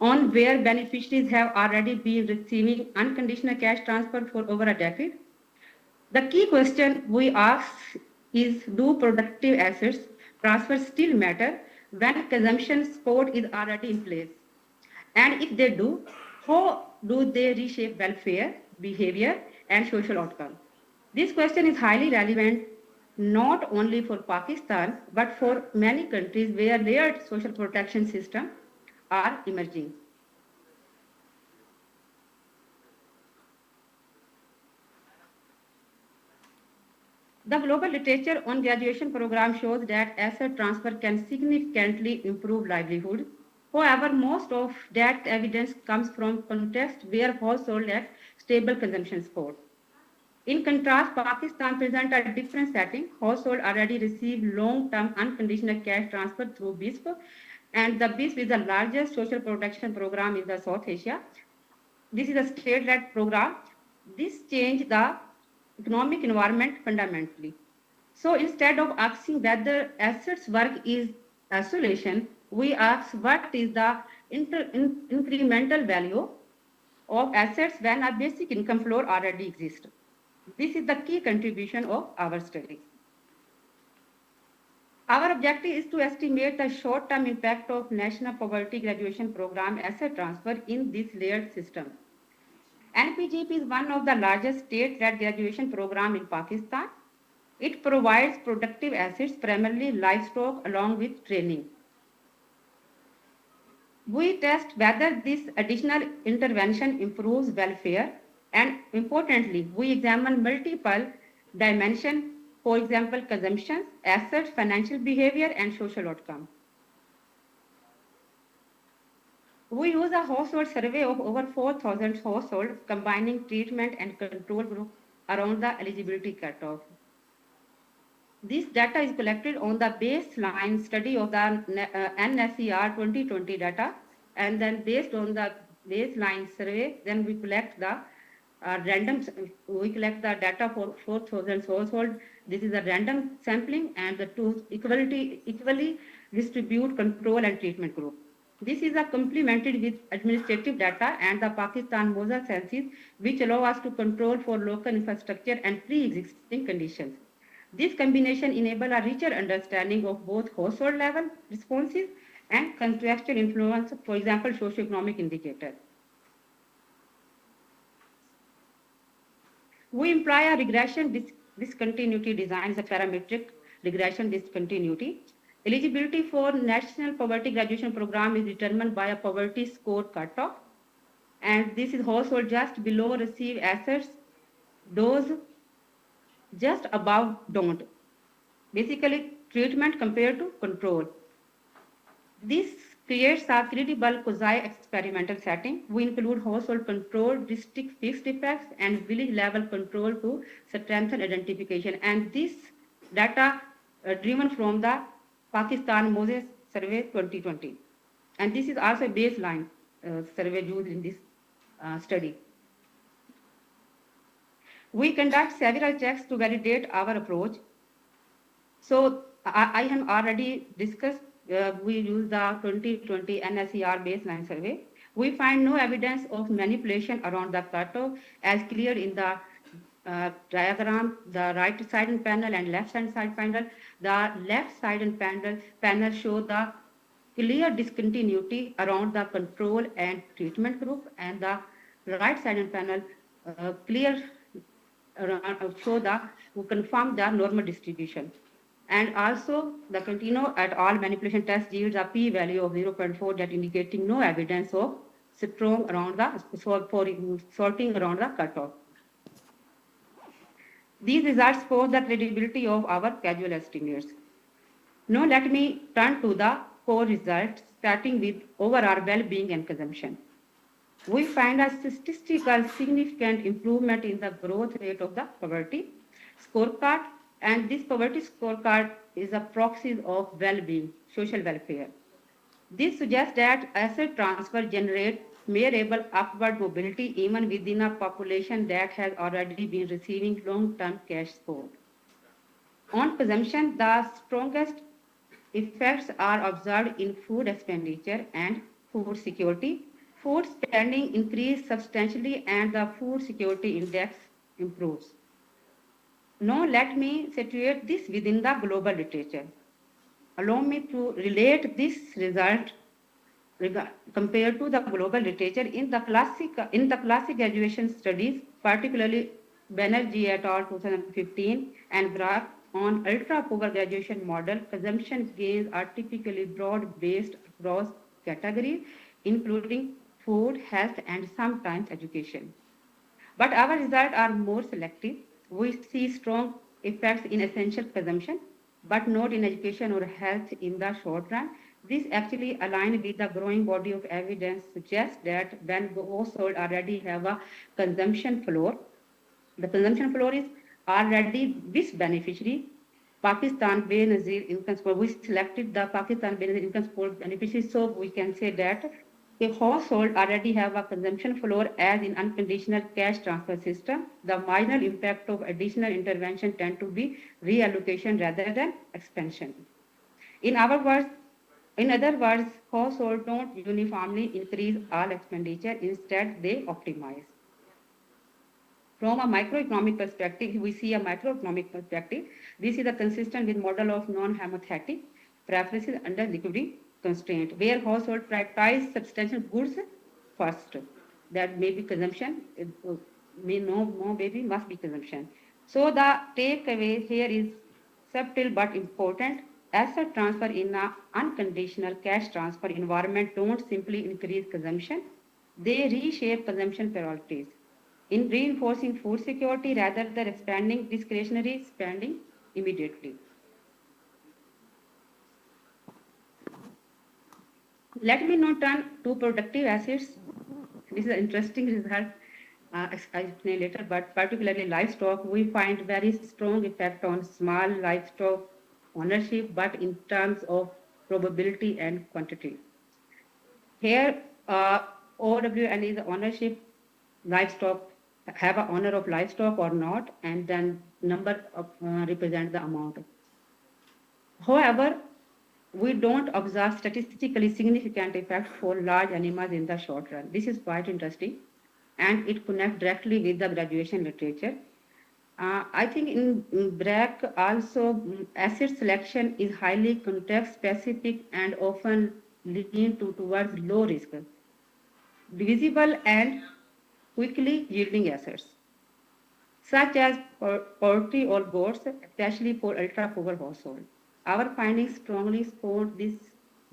on where beneficiaries have already been receiving unconditional cash transfer for over a decade. The key question we ask is, do productive assets transfer still matter when consumption support is already in place? And if they do, how do they reshape welfare, behavior, and social outcomes? This question is highly relevant not only for Pakistan, but for many countries where layered social protection systems are emerging. The global literature on graduation program shows that asset transfer can significantly improve livelihood. However, most of that evidence comes from contexts where households lack stable consumption support. In contrast, Pakistan presents a different setting. Households already receive long-term unconditional cash transfer through BISP, and the BISP is the largest social protection program in the South Asia. This is a state-led program. This changed the economic environment fundamentally. So instead of asking whether assets work is isolation, we ask what is the incremental value of assets when a basic income floor already exists. This is the key contribution of our study. Our objective is to estimate the short-term impact of National Poverty Graduation Program asset transfer in this layered system. NPGP is one of the largest state-led graduation programs in Pakistan. It provides productive assets, primarily livestock, along with training. We test whether this additional intervention improves welfare, and importantly, we examine multiple dimensions, for example, consumption, assets, financial behavior, and social outcome. We use a household survey of over 4,000 households, combining treatment and control group around the eligibility cutoff. This data is collected on the baseline study of the NSER 2020 data, and then based on the baseline survey, then we collect the we collect the data for 4,000 households. This is a random sampling, and the two equally distribute control and treatment group. This is complemented with administrative data and the Pakistan Moza census, which allow us to control for local infrastructure and pre-existing conditions. This combination enables a richer understanding of both household level responses and contextual influence, for example, socioeconomic indicators. We employ a regression discontinuity design as a parametric regression discontinuity. Eligibility for National Poverty Graduation Program is determined by a poverty score cutoff, and this is household just below receive assets, those just above don't. Basically, treatment compared to control. This creates a credible quasi-experimental setting. We include household control, district fixed effects, and village level control to strengthen identification. And this data driven from the Pakistan Moses Survey 2020. And this is also a baseline survey used in this study. We conduct several checks to validate our approach. So I have already discussed, we use the 2020 NSER baseline survey. We find no evidence of manipulation around the cutoff as clear in the diagram, the right side panel and left side panel. The left side panel show the clear discontinuity around the control and treatment group, and the right side panel clear show the confirm the normal distribution. And also the continuo at all manipulation tests yields a p-value of 0.4 that indicating no evidence of strong around the sorting around the cutoff. These results show the credibility of our casual estimates. Now let me turn to the core results, starting with overall well-being and consumption. We find a statistical significant improvement in the growth rate of the poverty scorecard, and this poverty scorecard is a proxy of well-being, social welfare. This suggests that asset transfer generates measurable upward mobility even within a population that has already been receiving long-term cash support. On consumption, the strongest effects are observed in food expenditure and food security. Food spending increased substantially and the food security index improves. Now let me situate this within the global literature. Allow me to relate this result compared to the global literature in the classic graduation studies, particularly Banerjee et al. 2015 and Graf on ultra-poor graduation model. Consumption gains are typically broad-based across categories, including food, health, and sometimes education. But our results are more selective. We see strong effects in essential consumption, but not in education or health in the short run. This actually aligns with the growing body of evidence suggests that when households already have a consumption floor, the consumption floor is already this beneficiary. Pakistan Benazir income score, we selected the Pakistan Benazir income score beneficiary, so we can say that a household already have a consumption floor as in unconditional cash transfer system. The minor impact of additional intervention tend to be reallocation rather than expansion. In other words, households don't uniformly increase all expenditure, instead they optimize. From a microeconomic perspective, if we see a microeconomic perspective, this is a consistent with model of non-homothetic preferences under liquidity constraint, where household prioritize substantial goods first. That may be consumption, may no maybe must be consumption. So the takeaway here is subtle but important. Asset transfer in an unconditional cash transfer environment don't simply increase consumption, they reshape consumption priorities in reinforcing food security rather than expanding discretionary spending immediately. Let me now turn to productive assets. This is an interesting result. I explain later, but particularly livestock, we find very strong effect on small livestock ownership, but in terms of probability and quantity. Here, OWN is ownership livestock, have a owner of livestock or not, and then number of, represent the amount. However, we don't observe statistically significant effect for large animals in the short run. This is quite interesting, and it connects directly with the graduation literature. I think in BRAC also asset selection is highly context specific and often lean towards low risk, divisible and quickly yielding assets, such as poultry or goats, especially for ultra-poor households. Our findings strongly support this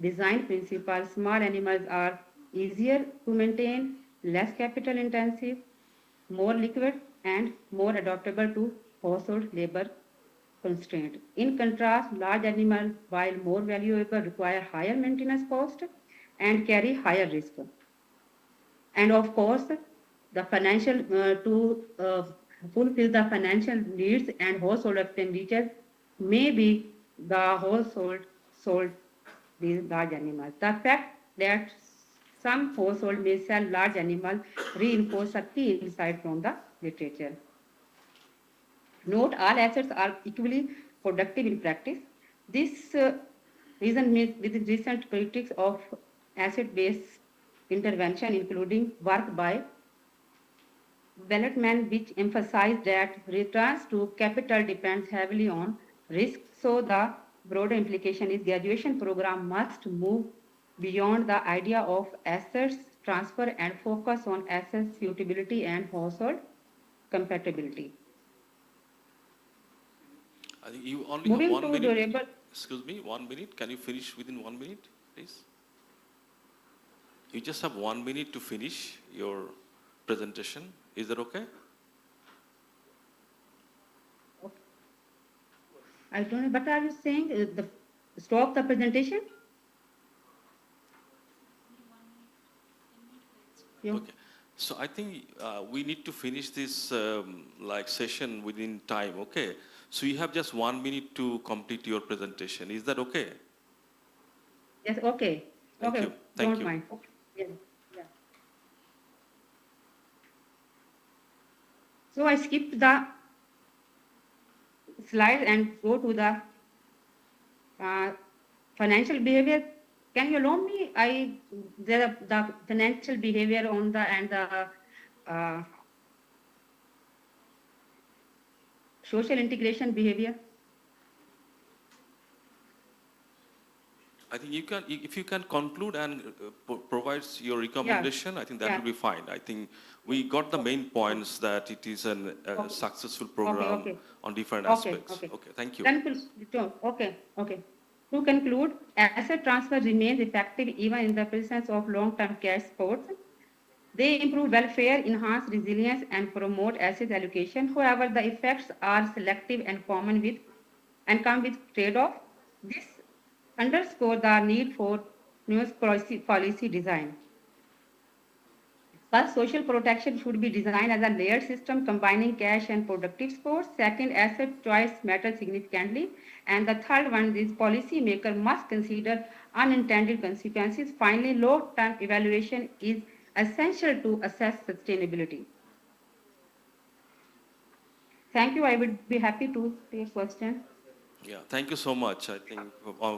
design principle. Small animals are easier to maintain, less capital intensive, more liquid, and more adaptable to household labor constraint. In contrast, large animals, while more valuable, require higher maintenance cost and carry higher risk. And of course, the financial to fulfill the financial needs and household expenditures, may be the household sold these large animals. The fact that some household may sell large animals reinforce a key insight from the literature. Note, all assets are equally productive in practice. This reason with recent critics of asset-based intervention, including work by Development, which emphasized that returns to capital depends heavily on risk. So the broader implication is graduation program must move beyond the idea of assets transfer and focus on asset suitability and household compatibility. I think you only Moving have 1 to minute. durable. Excuse me, 1 minute. Can you finish within 1 minute, please? You just have 1 minute to finish your presentation. Is that okay? I don't know, but are you saying stop the presentation? Yeah. Okay. So I think we need to finish this like session within time. Okay. So you have just 1 minute to complete your presentation. Is that okay? Yes, okay. Thank Okay, you. Thank don't you. mind. Okay. Yeah. Yeah. So I skipped the slide and go to the financial behavior. Can you allow me? The financial behavior on the and the social integration behavior. I think you can, if you can conclude and provides your recommendation, I think that Yeah. will be fine. I think we got the main points that it is a successful program Okay. on different Okay, aspects. okay. Okay, thank you. Okay. To conclude, asset transfer remains effective even in the presence of long-term cash supports. They improve welfare, enhance resilience, and promote asset allocation. However, the effects are selective and come with trade-off. This underscores the need for new policy design. First, social protection should be designed as a layered system combining cash and productive supports. Second, asset choice matters significantly. And the third one is policymaker must consider unintended consequences. Finally, long-term evaluation is essential to assess sustainability. Thank you. I would be happy to take questions. Yeah, thank you so much. I think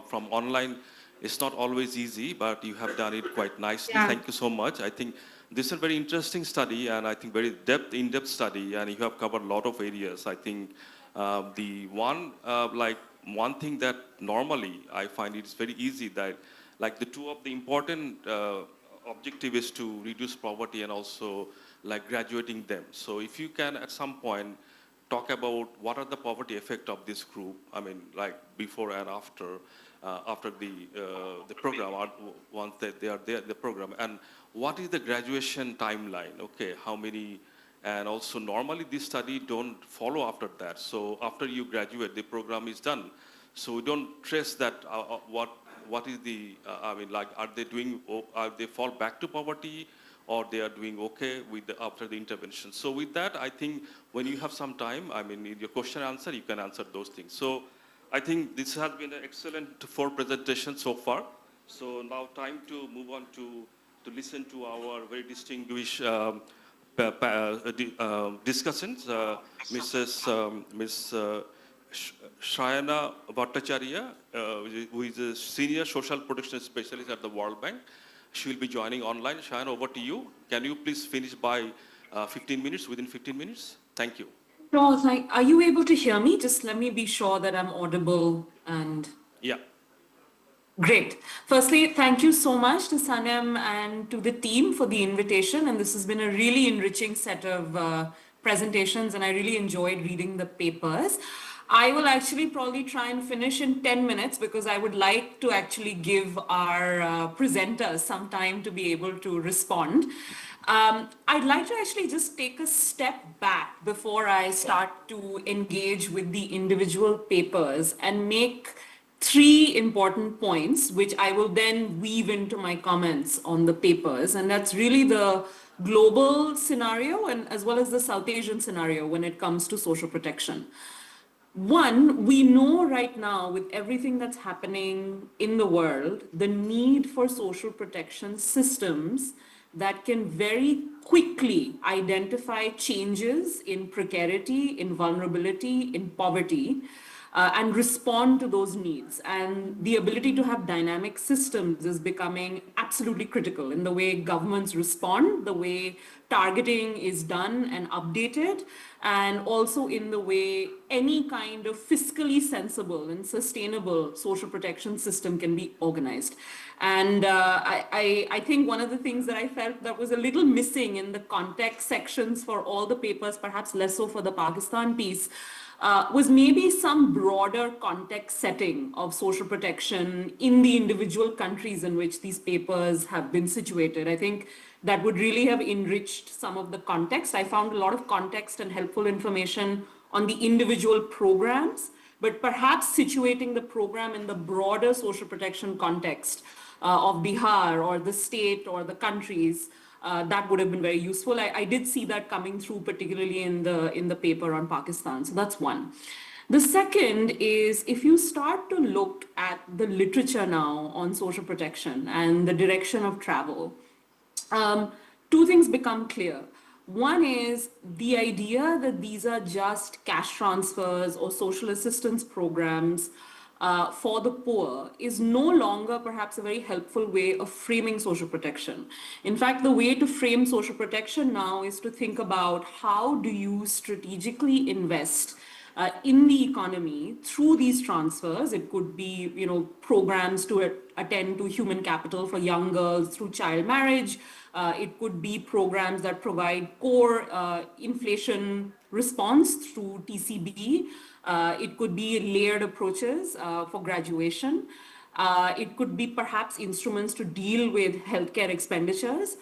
from online, it's not always easy, but you have done it quite nicely. Yeah. Thank you so much. I think this is a very interesting study, and I think very in-depth study, and you have covered a lot of areas. I think the one thing that normally I find it is very easy that like the two of the important objective is to reduce poverty and also like graduating them. So if you can at some point talk about what are the poverty effect of this group, I mean, like before and after the program, or once they are there, the program, and what is the graduation timeline, okay, how many, and also normally this study don't follow after that. So after you graduate, the program is done. So we don't trace that, what is the, I mean, like, are they doing, are they fall back to poverty, or they are doing okay with after the intervention. So with that, I think when you have some time, I mean, in your question answer, you can answer those things. So I think this has been an excellent 4 presentations so far. So now time to move on to listen to our very distinguished discussants, Ms. Shayana Bhattacharya, who is a senior social protection specialist at the World Bank. She will be joining online. Shayana, over to you. Can you please finish by 15 minutes, within 15 minutes? Thank you. Sure, are you able to hear me? Just let me be sure that I'm audible and Yeah. great. Firstly, thank you so much to Sanem and to the team for the invitation. And this has been a really enriching set of presentations, and I really enjoyed reading the papers. I will actually probably try and finish in 10 minutes because I would like to actually give our presenters some time to be able to respond. I'd like to actually just take a step back before I start to engage with the individual papers and make 3 important points, which I will then weave into my comments on the papers. And that's really the global scenario and as well as the South Asian scenario when it comes to social protection. One, we know right now with everything that's happening in the world, the need for social protection systems that can very quickly identify changes in precarity, in vulnerability, in poverty, and respond to those needs. And the ability to have dynamic systems is becoming absolutely critical in the way governments respond, the way targeting is done and updated, and also in the way any kind of fiscally sensible and sustainable social protection system can be organized. And I think one of the things that I felt that was a little missing in the context sections for all the papers, perhaps less so for the Pakistan piece, was maybe some broader context setting of social protection in the individual countries in which these papers have been situated. I think that would really have enriched some of the context. I found a lot of context and helpful information on the individual programs, but perhaps situating the program in the broader social protection context of Bihar or the state or the countries, that would have been very useful. I did see that coming through, particularly in the paper on Pakistan. So that's one. The second is if you start to look at the literature now on social protection and the direction of travel, 2 things become clear. One is the idea that these are just cash transfers or social assistance programs for the poor is no longer perhaps a very helpful way of framing social protection. In fact, the way to frame social protection now is to think about how do you strategically invest in the economy through these transfers. It could be, programs to attend to human capital for young girls through child marriage. It could be programs that provide core inflation response through TCB. It could be layered approaches for graduation. It could be perhaps instruments to deal with healthcare expenditures.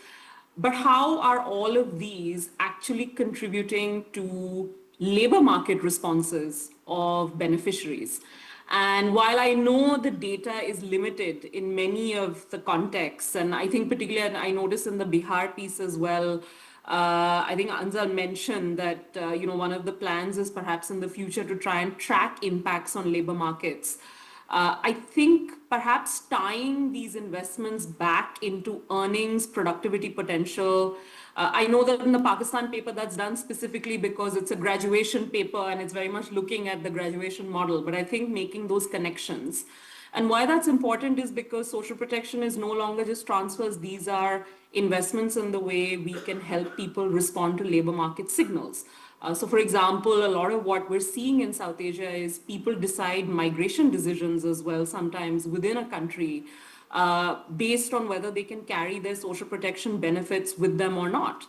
But how are all of these actually contributing to labor market responses of beneficiaries? And while I know the data is limited in many of the contexts, and I think particularly, and I noticed in the Bihar piece as well, I think Anzal mentioned that one of the plans is perhaps in the future to try and track impacts on labor markets. I think perhaps tying these investments back into earnings, productivity potential. I know that in the Pakistan paper that's done specifically because it's a graduation paper and it's very much looking at the graduation model, but I think making those connections. And why that's important is because social protection is no longer just transfers. These are investments in the way we can help people respond to labor market signals. So for example, a lot of what we're seeing in South Asia is people decide migration decisions as well, sometimes within a country, based on whether they can carry their social protection benefits with them or not.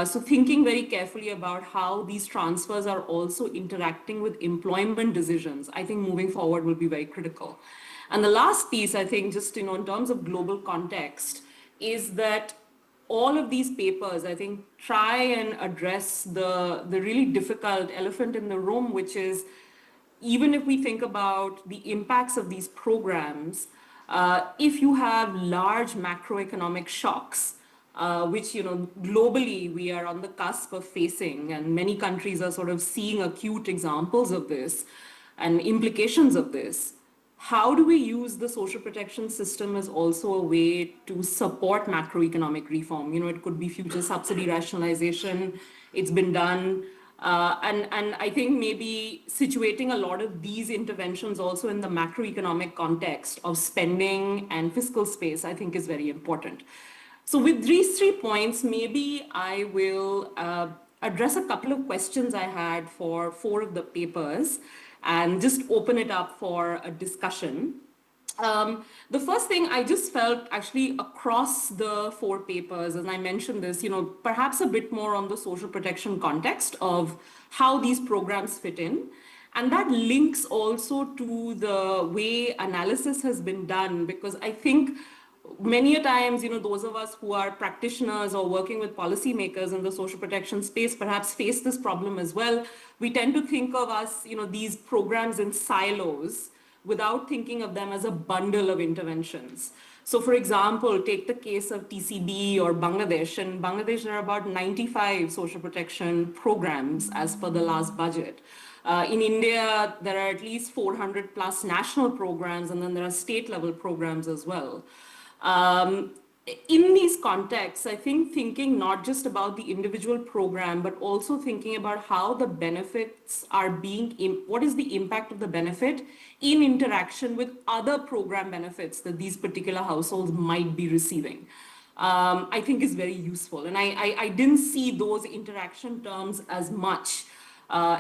So thinking very carefully about how these transfers are also interacting with employment decisions, I think moving forward will be very critical. And the last piece, I think, just in terms of global context, is that all of these papers, I think, try and address the really difficult elephant in the room, which is even if we think about the impacts of these programs, if you have large macroeconomic shocks, which globally we are on the cusp of facing, and many countries are sort of seeing acute examples of this and implications of this. How do we use the social protection system as also a way to support macroeconomic reform? It could be future subsidy rationalization. It's been done. And I think maybe situating a lot of these interventions also in the macroeconomic context of spending and fiscal space, I think is very important. So with these 3 points, maybe I will address a couple of questions I had for 4 of the papers and just open it up for a discussion. The first thing I just felt actually across the 4 papers, and I mentioned this, perhaps a bit more on the social protection context of how these programs fit in. And that links also to the way analysis has been done, because I think many a times, those of us who are practitioners or working with policymakers in the social protection space perhaps face this problem as well. We tend to think of us, these programs in silos without thinking of them as a bundle of interventions. So for example, take the case of TCB or Bangladesh. In Bangladesh, there are about 95 social protection programs as per the last budget. In India, there are at least 400 plus national programs, and then there are state level programs as well. In these contexts, I think thinking not just about the individual program, but also thinking about how the benefits are what is the impact of the benefit in interaction with other program benefits that these particular households might be receiving, I think is very useful. And I didn't see those interaction terms as much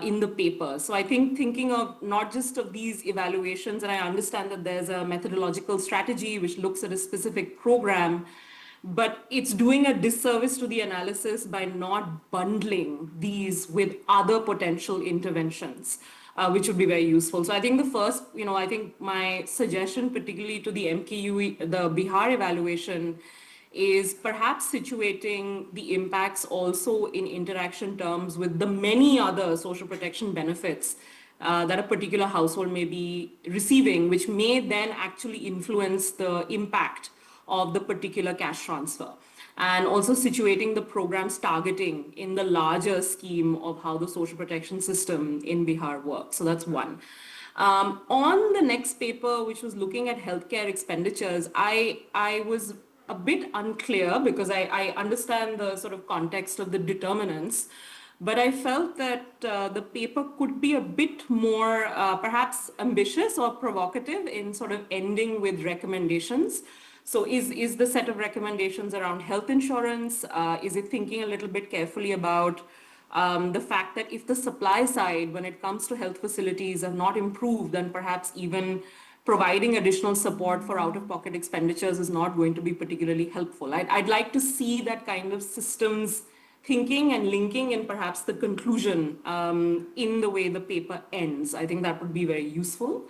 in the paper. So I think thinking of not just of these evaluations, and I understand that there's a methodological strategy which looks at a specific program, but it's doing a disservice to the analysis by not bundling these with other potential interventions, which would be very useful. So I think the first, I think my suggestion, particularly to the MKU, the Bihar evaluation, is perhaps situating the impacts also in interaction terms with the many other social protection benefits that a particular household may be receiving, which may then actually influence the impact of the particular cash transfer. And also situating the program's targeting in the larger scheme of how the social protection system in Bihar works. So that's one. On the next paper, which was looking at healthcare expenditures, I was a bit unclear because I understand the sort of context of the determinants, but I felt that the paper could be a bit more perhaps ambitious or provocative in sort of ending with recommendations. So is the set of recommendations around health insurance? Is it thinking a little bit carefully about the fact that if the supply side, when it comes to health facilities, have not improved, then perhaps even providing additional support for out-of-pocket expenditures is not going to be particularly helpful. I'd like to see that kind of systems thinking and linking in perhaps the conclusion in the way the paper ends. I think that would be very useful.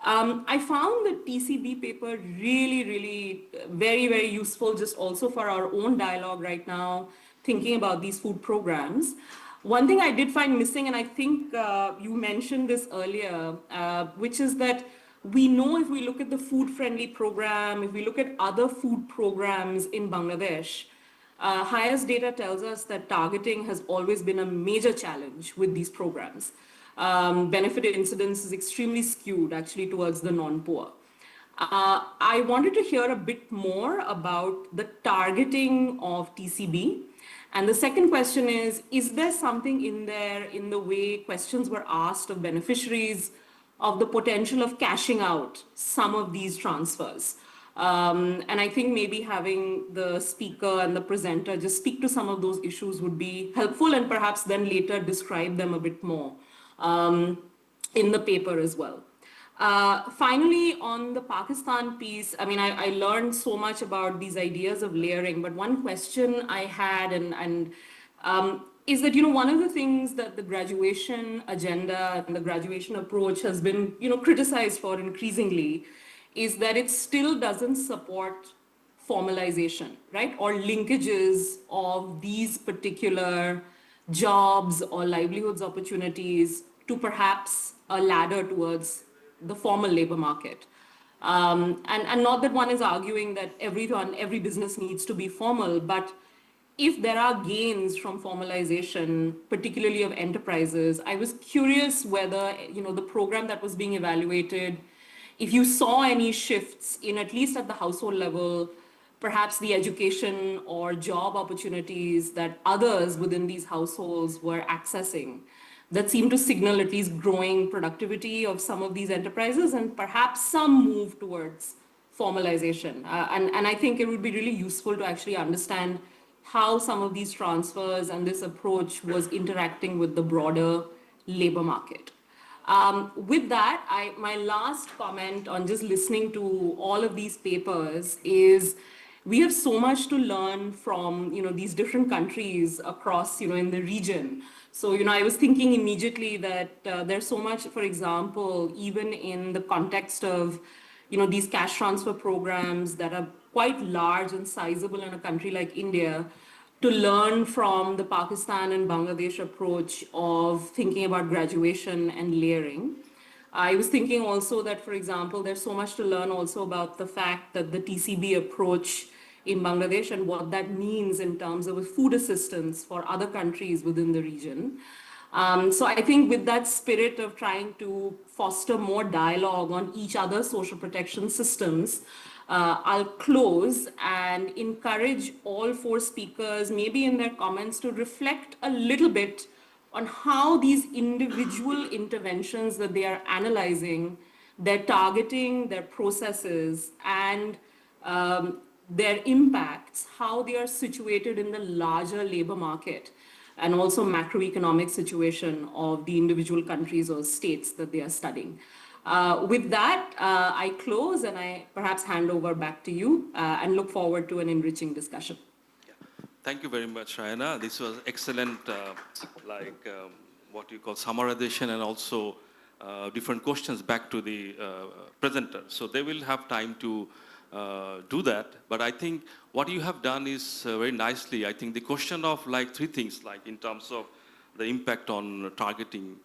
I found the TCB paper really very, very useful, just also for our own dialogue right now, thinking about these food programs. One thing I did find missing, and I think you mentioned this earlier, which is that we know if we look at the food-friendly program, if we look at other food programs in Bangladesh, highest data tells us that targeting has always been a major challenge with these programs. benefit incidence is extremely skewed actually towards the non-poor. I wanted to hear a bit more about the targeting of TCB. And the second question is there something in there in the way questions were asked of beneficiaries of the potential of cashing out some of these transfers? And I think maybe having the speaker and the presenter just speak to some of those issues would be helpful, and perhaps then later describe them a bit more in the paper as well. Finally, on the Pakistan piece, I mean, I learned so much about these ideas of layering, but one question I had is that, one of the things that the graduation agenda and the graduation approach has been, criticized for increasingly is that it still doesn't support formalization, right? Or linkages of these particular jobs or livelihoods opportunities to perhaps a ladder towards the formal labor market. And not that one is arguing that every business needs to be formal, but if there are gains from formalization, particularly of enterprises, I was curious whether, the program that was being evaluated, if you saw any shifts in, at least at the household level, perhaps the education or job opportunities that others within these households were accessing, that seemed to signal at least growing productivity of some of these enterprises and perhaps some move towards formalization. And I think it would be really useful to actually understand how some of these transfers and this approach was interacting with the broader labor market. With that, my last comment on just listening to all of these papers is we have so much to learn from, these different countries across, in the region. So, I was thinking immediately that there's so much, for example, even in the context of, these cash transfer programs that are quite large and sizable in a country like India, to learn from the Pakistan and Bangladesh approach of thinking about graduation and layering. I was thinking also that, for example, there's so much to learn also about the fact that the TCB approach in Bangladesh and what that means in terms of food assistance for other countries within the region. So I think with that spirit of trying to foster more dialogue on each other's social protection systems, I'll close and encourage all four speakers, maybe in their comments, to reflect a little bit on how these individual interventions that they are analyzing, their targeting, their processes, and their impacts, how they are situated in the larger labor market and also macroeconomic situation of the individual countries or states that they are studying. With that, I close and I perhaps hand over back to you and look forward to an enriching discussion. Thank you very much, Rayana. This was excellent, what you call summarization and also different questions back to the presenter. So they will have time to do that. But I think what you have done is very nicely. I think the question of three things, in terms of the impact on targeting,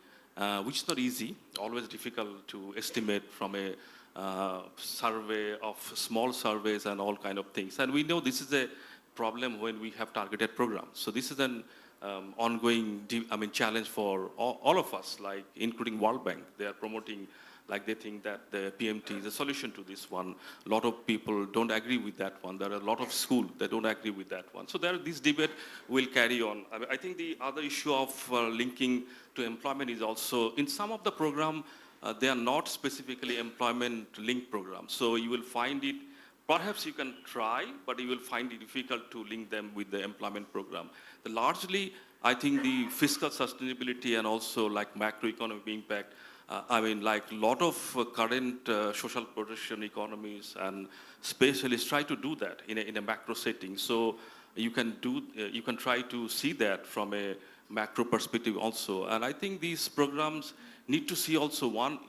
which is not easy, always difficult to estimate from a survey of small surveys and all kind of things. And we know this is a problem when we have targeted programs. So this is an ongoing challenge for all of us, including World Bank. They are promoting, they think that the PMT is a solution to this one. A lot of people don't agree with that one. There are a lot of schools that don't agree with that one. So this debate will carry on. I think the other issue of linking to employment is also, in some of the program, they are not specifically employment-linked programs. So you will find it, perhaps you can try, but you will find it difficult to link them with the employment program. Largely, I think the fiscal sustainability and also macroeconomic impact, lot of current social protection economies and specialists try to do that in a macro setting. So you can try to see that from a macro perspective also. And I think these programs need to see also one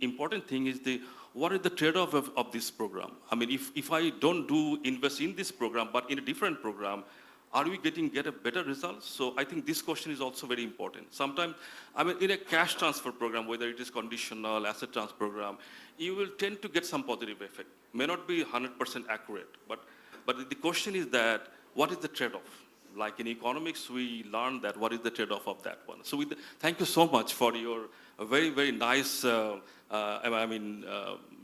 important thing is what is the trade-off of this program? If I don't invest in this program, but in a different program, are we get a better result? So I think this question is also very important. Sometimes, in a cash transfer program, whether it is conditional, asset transfer program, you will tend to get some positive effect. May not be 100% accurate, but the question is that, what is the trade-off? like in economics, we learned that what is the trade-off of that one. So thank you so much for your very, very nice,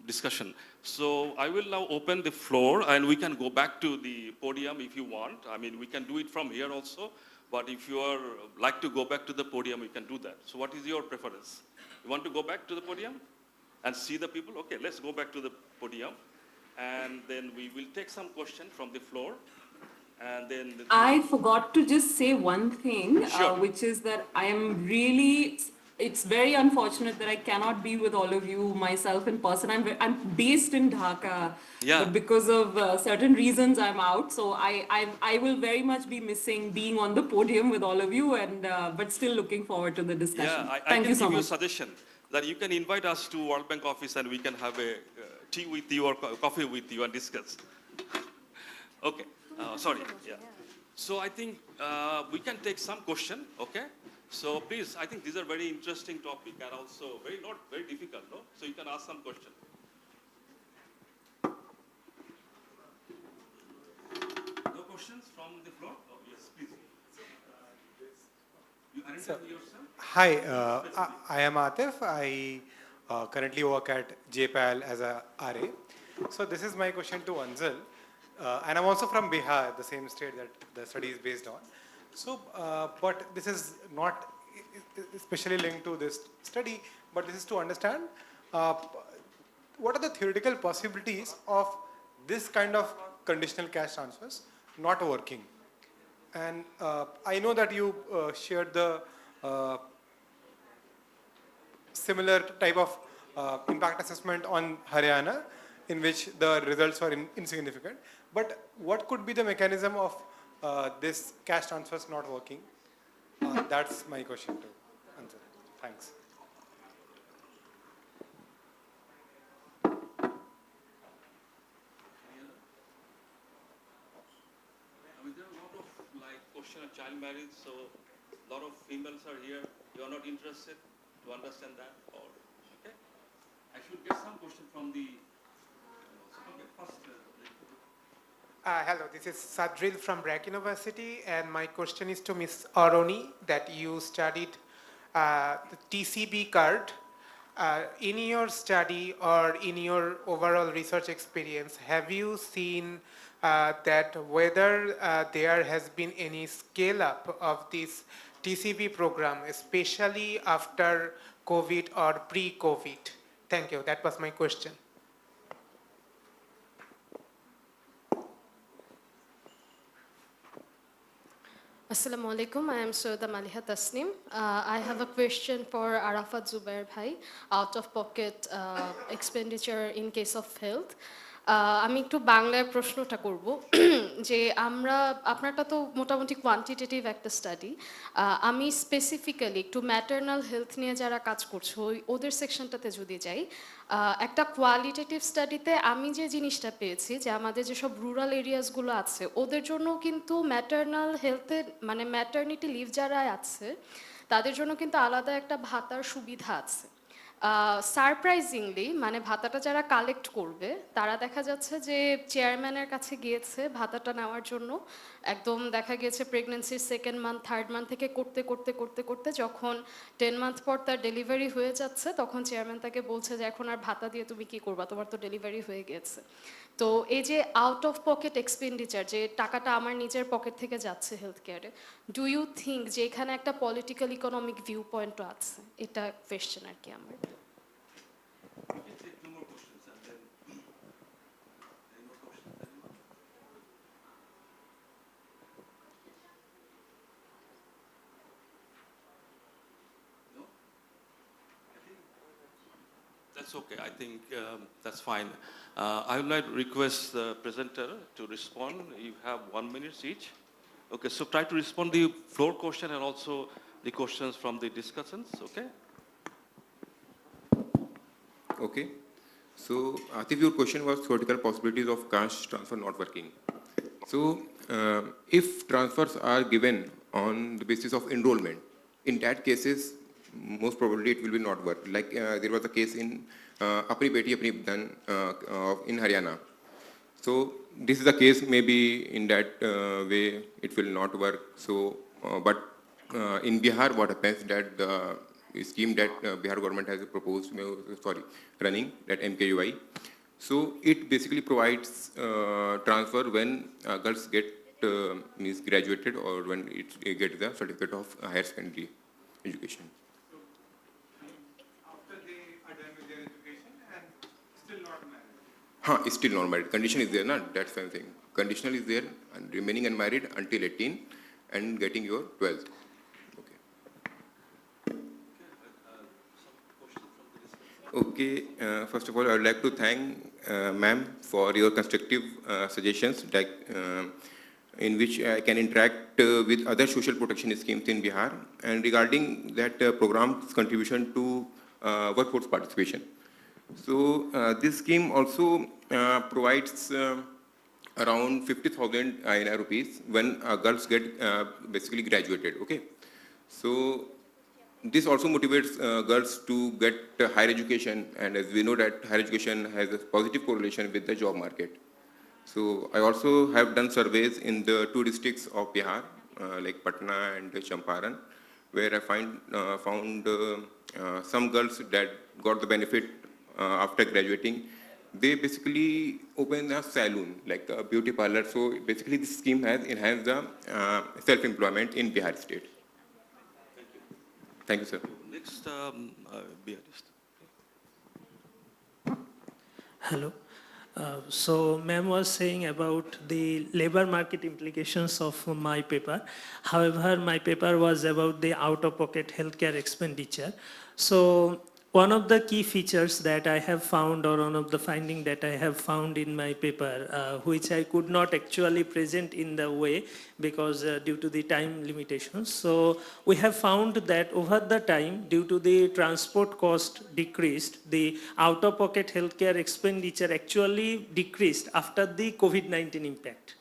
discussion. So I will now open the floor, and we can go back to the podium if you want. I mean, we can do it from here also, but if you are like to go back to the podium, you can do that. So what is your preference? You want to go back to the podium and see the people? Okay, let's go back to the podium, and then we will take some question from the floor, and then... I forgot to just say one thing, Sure. which is that I am really, it's very unfortunate that I cannot be with all of you myself in person. I'm based in Dhaka, Yeah. but because of certain reasons I'm out. So I will very much be missing being on the podium with all of you, and but still looking forward to the discussion. Yeah, I Thank can you so give you a much. suggestion that you can invite us to World Bank office and we can have a tea with you or coffee with you and discuss. Okay, sorry, yeah. So I think we can take some question, okay? So please, I think these are very interesting topic and also not very difficult, no? So you can ask some question. No questions from the floor? Oh, yes, please. You identify yourself? Hi, I am Atif. I currently work at JPAL as a RA. So this is my question to Anzal. And I'm also from Bihar, the same state that the study is based on. So, but this is not especially linked to this study, but this is to understand what are the theoretical possibilities of this kind of conditional cash transfers not working. And I know that you shared the similar type of impact assessment on Haryana, in which the results were insignificant. But what could be the mechanism of this cash transfers not working? That's my question to answer. Thanks. There are a lot of question of child marriage, so a lot of females are here. You are not interested to understand that, or okay? I should get some question from the. Okay, first. Hello, this is Sadril from Breakout University, and my question is to Ms. Aroni that you studied the TCB card. In your study or in your overall research experience, have you seen that whether there has been any scale up of this TCB program, especially after COVID or pre-COVID? Thank you, that was my question. Assalamu alaikum. I am Soyeda Maliha Tasnim. I have a question for Arafat Zubair Bhai, out-of-pocket expenditure in case of health. আমি একটু বাংলায় প্রশ্নটা করব যে আপনারটা তো মোটামুটি quantitative একটা স্টাডি, আমি স্পেসিফিক্যালি একটু ম্যাটারনাল হেলথ নিয়ে যারা কাজ করছে ওদের সেকশনটাতে যদি যাই, একটা কোয়ালিটেটিভ স্টাডিতে আমি যে জিনিসটা পেয়েছি যে আমাদের যেসব রুরাল এরিয়াসগুলো আছে ওদের জন্য কিন্তু ম্যাটারনাল হেলথের মানে ম্যাটারনিটি লিভ যারা আছে তাদের জন্য কিন্তু আলাদা একটা ভাতার সুবিধা আছে। সারপ্রাইজিংলি মানে ভাতাটা যারা কালেক্ট করবে তারা দেখা যাচ্ছে যে চেয়ারম্যানের কাছে গিয়েছে ভাতাটা নেওয়ার জন্য, একদম দেখা গিয়েছে প্রেগনেন্সির সেকেন্ড মান্থ থার্ড মান্থ থেকে করতে করতে করতে করতে যখন 10 মান্থ পর তার ডেলিভারি হয়ে যাচ্ছে তখন চেয়ারম্যান তাকে বলছে যে এখন আর ভাতা দিয়ে তুমি কি করবা, তোমার তো ডেলিভারি হয়ে গেছে। তো এই যে আউট অফ পকেট এক্সপেন্ডিচার, যে টাকাটা আমার নিজের পকেট থেকে যাচ্ছে হেলথ কেয়ারে, ডু ইউ থিঙ্ক যে এখানে একটা পলিটিক্যাল ইকোনমিক ভিউ পয়েন্টও আছে? এটা কোয়েশ্চেন আর কি আমার। That's okay. I think that's fine. I would like to request the presenter to respond. You have 1 minute each. Okay, so try to respond the floor question and also the questions from the discussants, okay? Okay. So, Atif, your question was theoretical possibilities of cash transfer not working. So, if transfers are given on the basis of enrollment, in that cases, most probably it will be not work. Like there was a case in Apni Beti Apni Dhan in Haryana. So this is the case, maybe in that way it will not work. So, but in Bihar, what happens that the scheme that Bihar government has proposed, running, that MKUI, so it basically provides transfer when girls get means graduated or when it get the certificate of higher secondary education. After they are done with their education and still not married. Still not married. Condition is there, not that's the thing. Conditional is there and remaining unmarried until 18 and getting your 12th. Okay, first of all, I would like to thank ma'am for your constructive suggestions, like in which I can interact with other social protection schemes in Bihar, and regarding that program's contribution to workforce participation. So this scheme also provides around 50,000 INR rupees when girls get basically graduated. Okay, so this also motivates girls to get higher education, and as we know that higher education has a positive correlation with the job market. So I also have done surveys in the 2 districts of Bihar, like Patna and Champaran, where I found some girls that got the benefit after graduating. They basically open a salon, like a beauty parlor. So basically this scheme has enhanced the self-employment in Bihar state. Thank you, sir. Next, Beatrice. Hello. So ma'am was saying about the labor market implications of my paper. However, my paper was about the out-of-pocket healthcare expenditure. So one of the key features that I have found, or one of the finding that I have found in my paper, which I could not actually present in the way because due to the time limitations. So we have found that over the time, due to the transport cost decreased, the out-of-pocket healthcare expenditure actually decreased after the COVID-19 impact.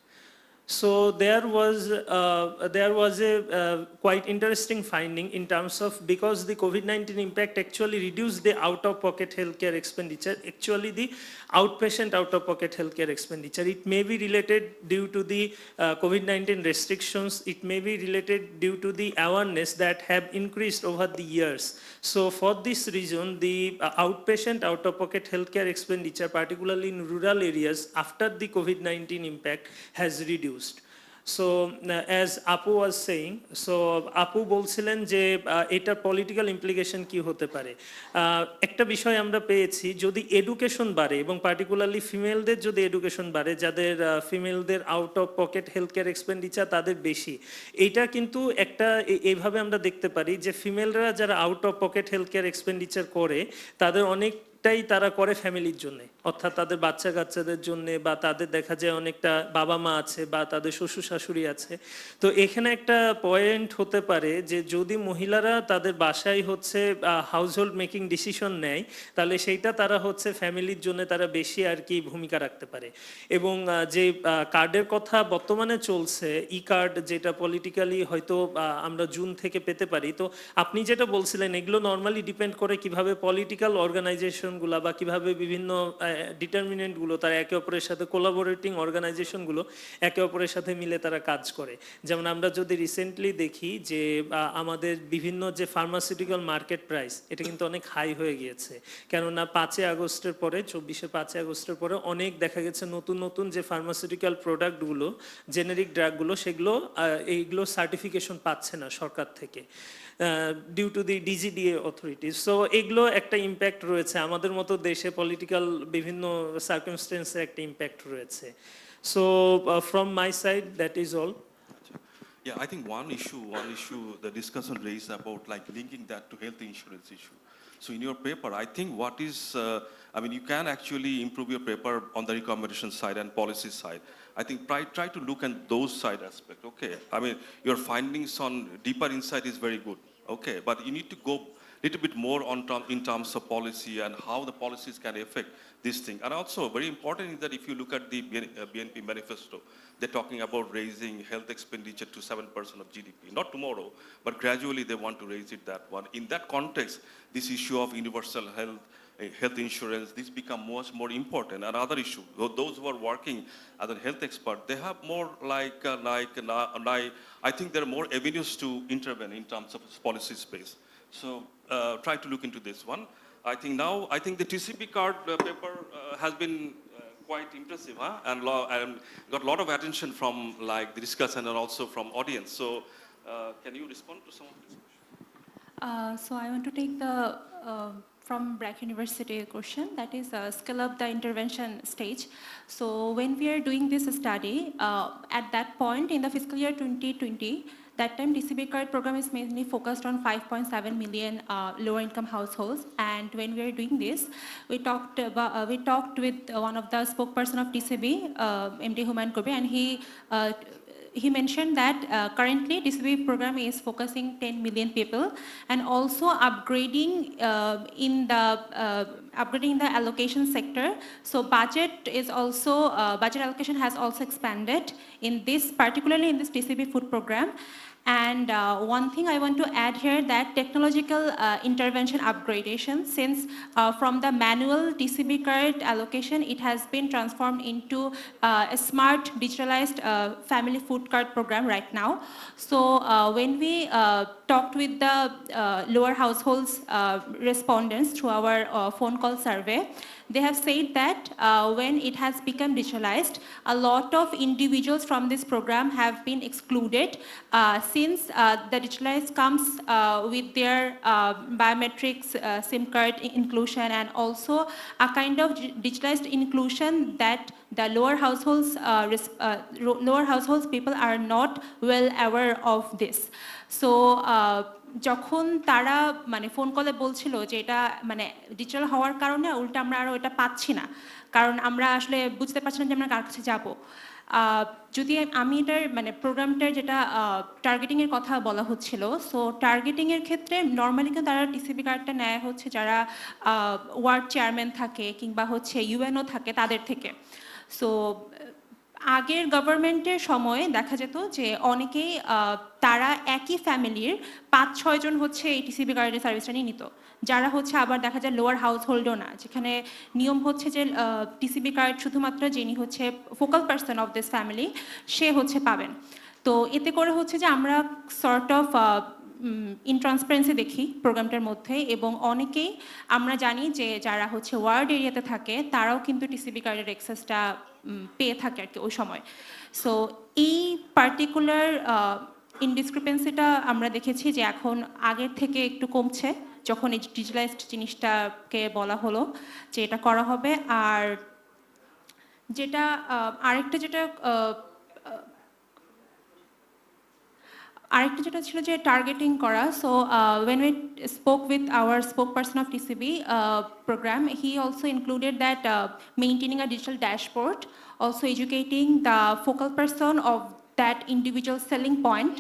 So there was a quite interesting finding in terms of, because the COVID-19 impact actually reduced the out-of-pocket healthcare expenditure, actually the outpatient out-of-pocket healthcare expenditure. It may be related due to the COVID-19 restrictions. It may be related due to the awareness that have increased over the years. So for this reason, the outpatient out-of-pocket healthcare expenditure, particularly in rural areas after the COVID-19 impact, has reduced. So as Apu was saying, so Apu bolছিলেন যে এটার political implication কি হতে পারে। একটা বিষয় আমরা পেয়েছি, যদি এডুকেশন বাড়ে এবং পার্টিকুলারলি ফিমেলদের যদি এডুকেশন বাড়ে, যাদের ফিমেলদের out of pocket health care expenditure তাদের বেশি, এইটা কিন্তু একটা এইভাবে আমরা দেখতে পারি যে ফিমেলরা যারা out of pocket health care expenditure করে তাদের অনেকটাই তারা করে ফ্যামিলির জন্য, অর্থাৎ তাদের বাচ্চা কাচ্চাদের জন্য, বা তাদের দেখা যায় অনেকটা বাবা মা আছে বা তাদের শ্বশুর শাশুড়ি আছে। তো এখানে একটা পয়েন্ট হতে পারে যে যদি মহিলারা তাদের বাসায় হচ্ছে হাউস হোল্ড মেকিং ডিসিশন নেয়, তাহলে সেইটা তারা হচ্ছে ফ্যামিলির জন্য তারা বেশি আর কি ভূমিকা রাখতে পারে। এবং যে কার্ডের কথা বর্তমানে চলছে, ই কার্ড, যেটা পলিটিক্যালি হয়তো আমরা জুন থেকে পেতে পারি, তো আপনি যেটা বলছিলেন এগুলো নর্মালি ডিপেন্ড করে কিভাবে পলিটিক্যাল অর্গানাইজেশনগুলো বা কিভাবে বিভিন্ন ডিটারমিনেন্টগুলো তারা একে অপরের সাথে, কোলাবোরেটিং অর্গানাইজেশনগুলো একে অপরের সাথে মিলে তারা কাজ করে। যেমন আমরা যদি রিসেন্টলি দেখি যে আমাদের বিভিন্ন যে ফার্মাসিউটিক্যাল মার্কেট প্রাইস, এটা কিন্তু অনেক হাই হয়ে গিয়েছে, কেননা 5 আগস্টের পরে, 24 আগস্টের পরে অনেক দেখা গেছে নতুন নতুন যে ফার্মাসিউটিক্যাল প্রোডাক্টগুলো, জেনেরিক ড্রাগগুলো, সেগুলো এইগুলো সার্টিফিকেশন পাচ্ছে না সরকার থেকে due to the DGDA authorities. So এগুলো একটা ইম্প্যাক্ট রয়েছে, আমাদের মতো দেশে পলিটিক্যাল বিভিন্ন সার্কামস্টেন্সে একটা ইম্প্যাক্ট রয়েছে। So from my side that is all. Yeah, I think one issue the discussion raised about like linking that to health insurance issue. So in your paper, I think what is, I mean, you can actually improve your paper on the recommendation side and policy side. I think try to look at those side aspect, okay? I mean, your findings on deeper insight is very good, okay? But you need to go a little bit more on in terms of policy and how the policies can affect this thing. And also very important is that if you look at the BNP manifesto, they're talking about raising health expenditure to 7% of GDP. Not tomorrow, but gradually they want to raise it that one. In that context, this issue of universal health health insurance, this become much more important. Another issue, those who are working as a health expert, they have more I think there are more avenues to intervene in terms of policy space. So try to look into this one. I think the TCP card paper has been quite impressive, huh? And got a lot of attention from like the discussion and also from audience. So can you respond to some of this? So I want to take the from Brack University question, that is scale up the intervention stage. So when we are doing this study, at that point in the fiscal year 2020, that time DCB card program is mainly focused on 5.7 million lower income households. And when we are doing this, we talked with one of the spokesperson of DCB, MD Human Kobe, and he mentioned that currently DCB program is focusing 10 million people and also upgrading in the allocation sector. So budget allocation has also expanded in this, particularly in this DCB food program. And one thing I want to add here, that technological intervention upgradation, since from the manual TCB card allocation, it has been transformed into a smart digitalized family food card program right now. So when we talked with the lower households respondents through our phone call survey, they have said that when it has become digitalized, a lot of individuals from this program have been excluded since the digitalized comes with their biometrics SIM card inclusion, and also a kind of digitalized inclusion that the lower households people are not well aware of this. So যখন তারা মানে phone কলে বলছিল যে এটা মানে digital হওয়ার কারণে উল্টা আমরা আরও এটা পাচ্ছি না, কারণ আমরা আসলে বুঝতে পারছি না যে আমরা কার কাছে যাব। যদি আমি এটার মানে প্রোগ্রামটার যেটা টার্গেটিংয়ের কথা বলা হচ্ছিল, সো টার্গেটিংয়ের ক্ষেত্রে নর্মালি কিন্তু তারা টিসিবি কার্ডটা নেয় হচ্ছে যারা ওয়ার্ড চেয়ারম্যান থাকে কিংবা হচ্ছে ইউএনও থাকে তাদের থেকে। সো আগের গভর্নমেন্টের সময় দেখা যেত যে অনেকেই তারা একই ফ্যামিলির 5-6 জন হচ্ছে এই টিসিবি কার্ডের সার্ভিসটা নিয়ে নিত, যারা হচ্ছে আবার দেখা যায় লোয়ার হাউস হোল্ডও না, যেখানে নিয়ম হচ্ছে যে টিসিবি কার্ড শুধুমাত্র যিনি হচ্ছে focal person of this family সে হচ্ছে পাবেন। তো এতে করে হচ্ছে যে আমরা সর্ট অফ ইনট্রান্সপারেন্সি দেখি প্রোগ্রামটার মধ্যে, এবং অনেকেই আমরা জানি যে যারা হচ্ছে ওয়ার্ড এরিয়াতে থাকে তারাও কিন্তু টিসিবি কার্ডের অ্যাক্সেসটা পেয়ে থাকে আর কি ওই সময়। সো এই পার্টিকুলার ইনডিসক্রিপেন্সিটা আমরা দেখেছি যে এখন আগের থেকে একটু কমছে যখন এই ডিজিটালাইজড জিনিসটাকে বলা হলো যে এটা করা হবে। আর যেটা আরেকটা যেটা ছিল যে টার্গেটিং করা। So when we spoke with our spokesperson of TCB program, he also included that maintaining a digital dashboard, also educating the focal person of that individual selling point.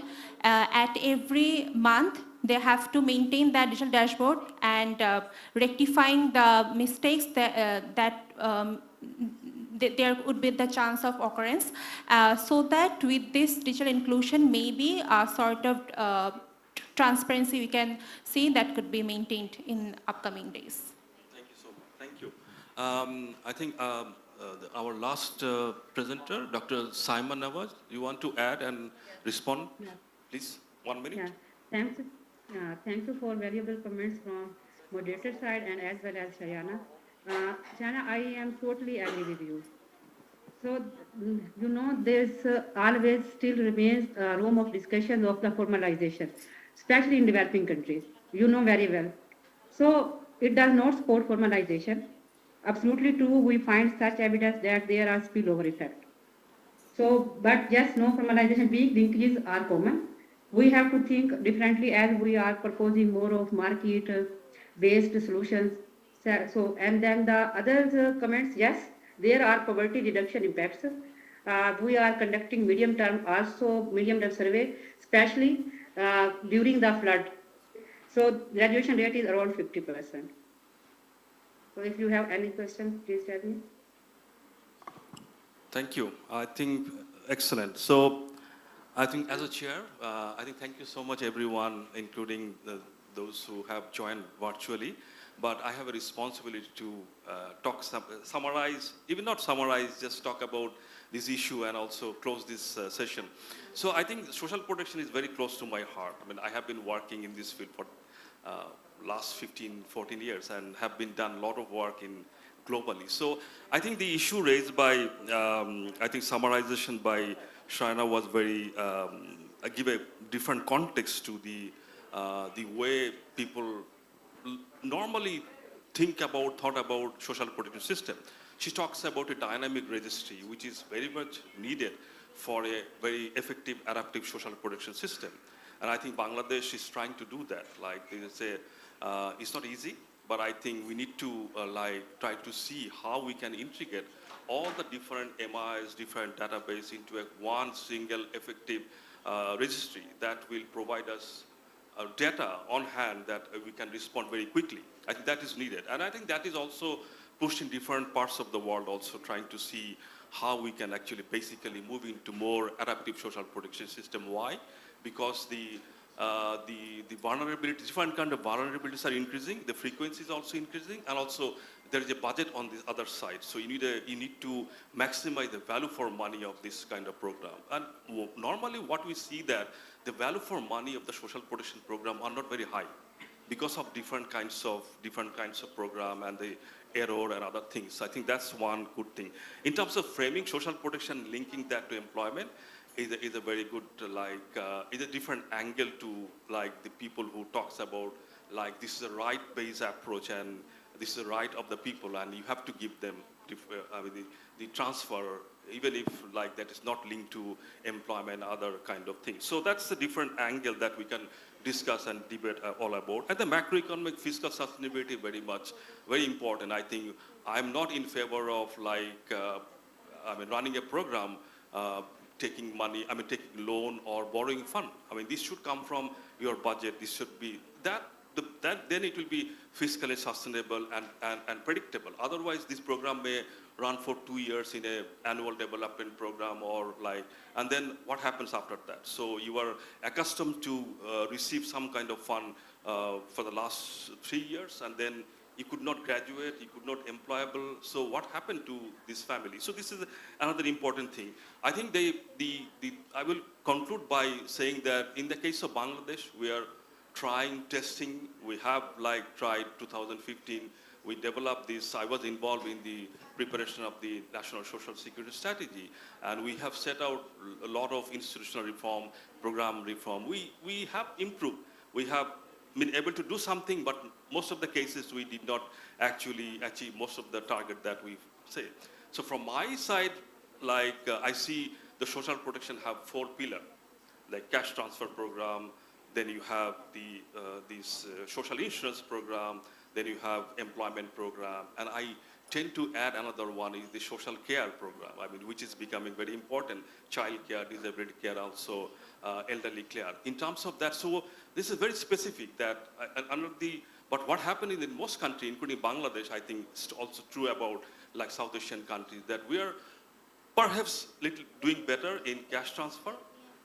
At every month they have to maintain that digital dashboard and rectifying the mistakes that there would be the chance of occurrence, so that with this digital inclusion maybe a sort of transparency we can see that could be maintained in upcoming days. Thank you so much. Thank you. I think our last presenter, Dr. Simon Nawaz, you want to add and respond? Yeah. Please, 1 minute. Yeah. Thank you for valuable comments from moderator side and as well as Shayana. Shayana, I am totally agree with you. So, you know, there's always still remains room of discussion of the formalization, especially in developing countries. You know very well. So, it does not support formalization. Absolutely true, we find such evidence that there are spillover effect. So, but yes, no formalization, weak linkages are common. We have to think differently as we are proposing more of market-based solutions. So, and then the other comments, yes, there are poverty reduction impacts. We are conducting medium-term survey, especially during the flood. So, graduation rate is around 50%. So, if you have any questions, please tell me. Thank you. I think excellent. So, I think as a chair, I think thank you so much everyone, including those who have joined virtually. but I have a responsibility to summarize, even not summarize, just talk about this issue and also close this session. So I think social protection is very close to my heart. I mean, I have been working in this field for last 15, 14 years and have been done a lot of work in globally. So I think the issue raised by, I think summarization by Shaina was very, give a different context to the way people normally thought about social protection system. She talks about a dynamic registry, which is very much needed for a very effective adaptive social protection system. And I think Bangladesh is trying to do that. Like they say, it's not easy, but I think we need to try to see how we can integrate all the different MIs, different database into one single effective registry that will provide us data on hand that we can respond very quickly. I think that is needed. And I think that is also pushed in different parts of the world, also trying to see how we can actually basically move into more adaptive social protection system. Why? Because the vulnerabilities, different kind of vulnerabilities are increasing, the frequency is also increasing, and also there is a budget on the other side. So you need to maximize the value for money of this kind of program. And normally what we see that the value for money of the social protection program are not very high because of different kinds of program and the error and other things. I think that's one good thing. In terms of framing social protection, linking that to employment is a very good, is a different angle to the people who talks about this is a right-based approach and this is the right of the people and you have to give them the transfer, even if that is not linked to employment, other kind of things. So that's a different angle that we can discuss and debate all about. And the macroeconomic fiscal sustainability very important. I think I'm not in favor of running a program, taking money, taking loan or borrowing fund. This should come from your budget. This should be then it will be fiscally sustainable and predictable. Otherwise, this program may run for 2 years in an annual development program and then what happens after that? So you are accustomed to receive some kind of fund for the last 3 years and then you could not graduate, you could not employable. So what happened to this family? So this is another important thing. I think I will conclude by saying that in the case of Bangladesh, we are testing. We have tried 2015. We developed this. I was involved in the preparation of the National Social Security Strategy, and we have set out a lot of institutional reform, program reform. We have improved. We have been able to do something, but most of the cases we did not actually achieve most of the target that we say. So from my side, I see the social protection have 4 pillars, like cash transfer program, then you have this social insurance program, then you have employment program, and I tend to add another one is the social care program, which is becoming very important, child care, disability care, also elderly care. In terms of that, so this is very specific that but what happened in most countries, including Bangladesh, I think it's also true about South Asian countries, that we are perhaps doing better in cash transfer,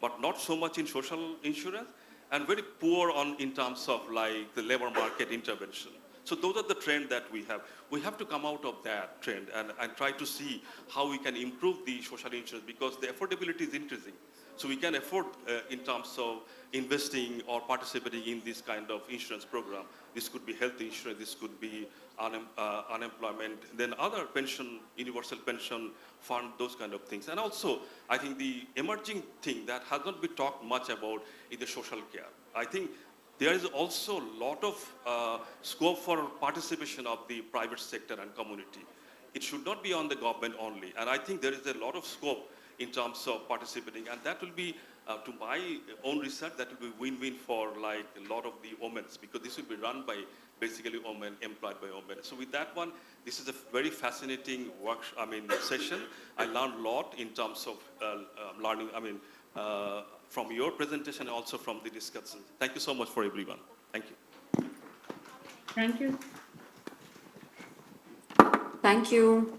but not so much in social insurance, and very poor in terms of the labor market intervention. So those are the trends that we have. We have to come out of that trend and try to see how we can improve the social insurance because the affordability is increasing. So we can afford in terms of investing or participating in this kind of insurance program. This could be health insurance, this could be unemployment, then other pension, universal pension fund, those kind of things. And also, I think the emerging thing that has not been talked much about is the social care. I think there is also a lot of scope for participation of the private sector and community. It should not be on the government only. And I think there is a lot of scope in terms of participating. And that will be, to my own research, that will be win-win for a lot of the women, because this will be run by basically women, employed by women. So with that one, this is a very fascinating session. I learned a lot in terms of learning, from your presentation and also from the discussion. Thank you so much for everyone. Thank you. Thank you. Thank you.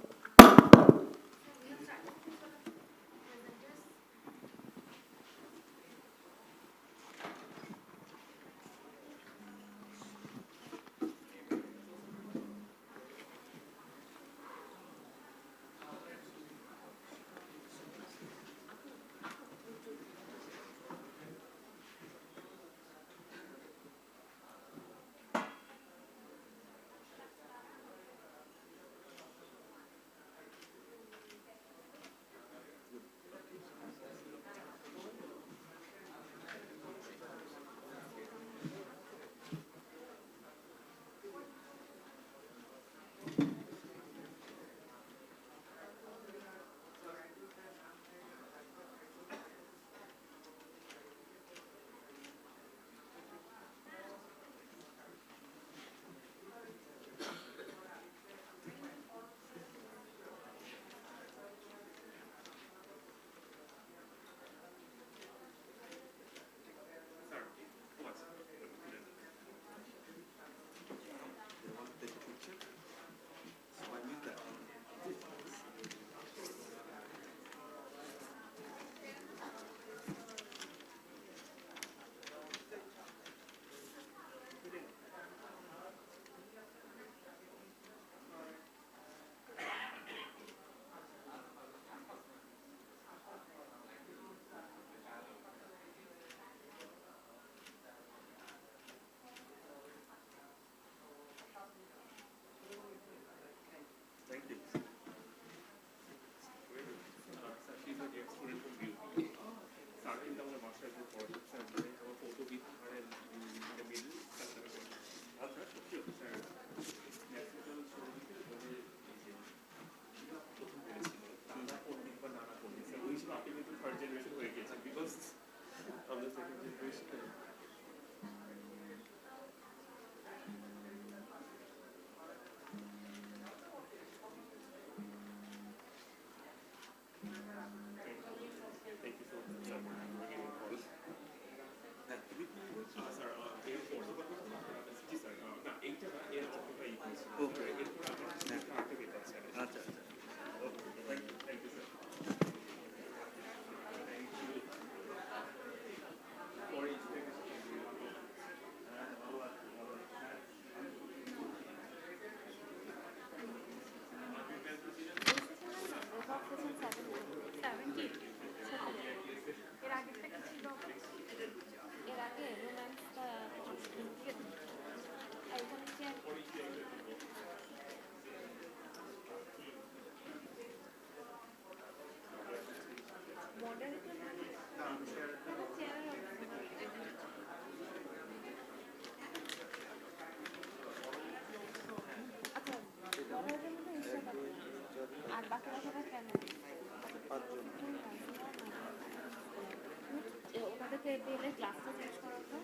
ওনাদেরকে দিলে ক্লাসটা change করা তো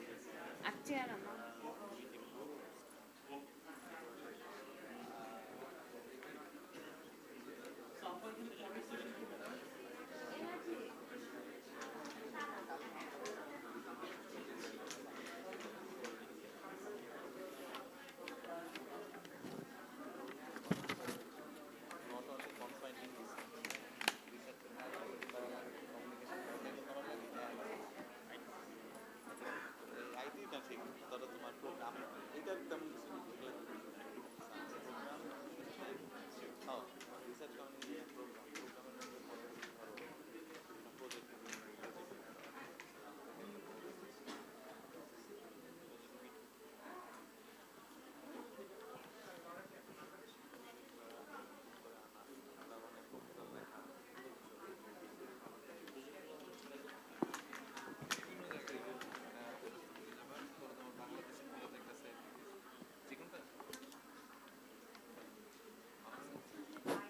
আর chair আমার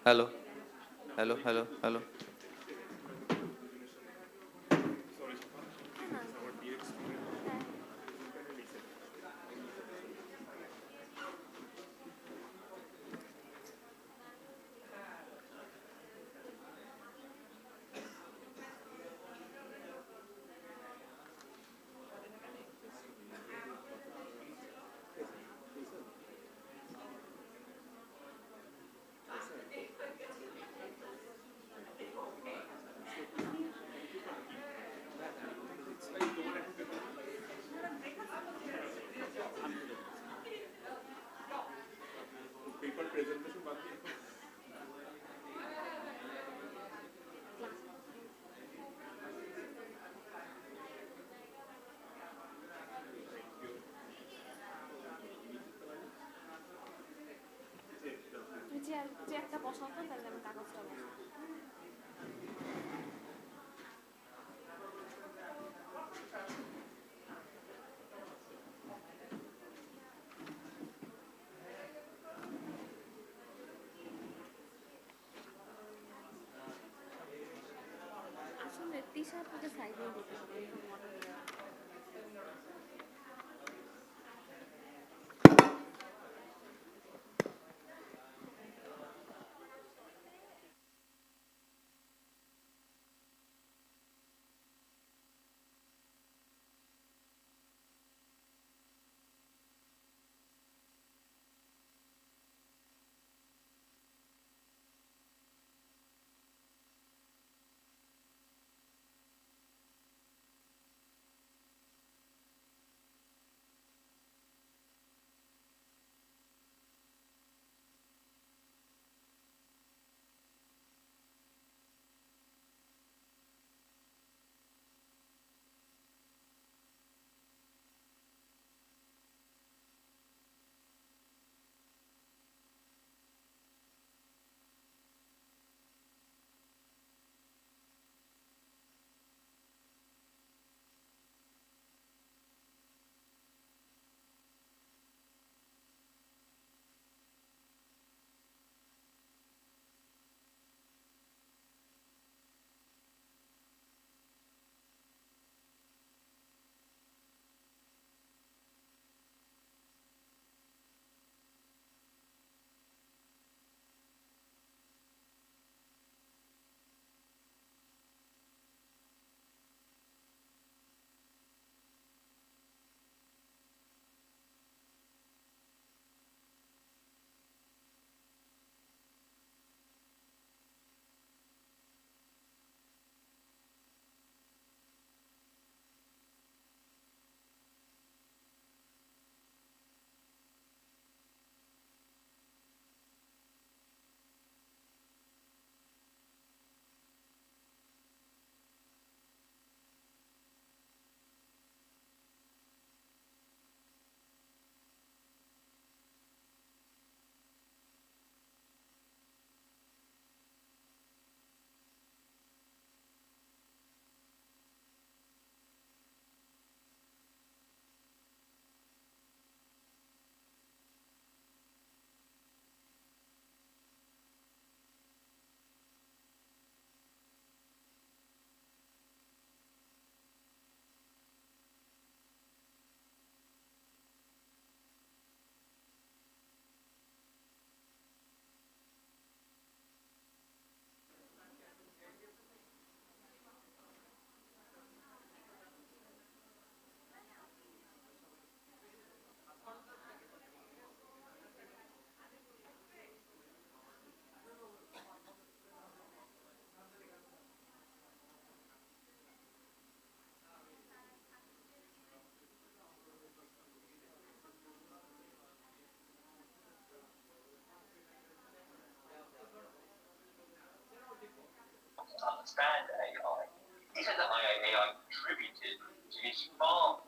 Hello, hello, hello, hello. চেয়ারটা বসাও তো তাহলে আমি কাগজটা বসাবো আসলে টি শার্টটা সাইডে দিতে হবে understand AI. He said that AI contributed to his far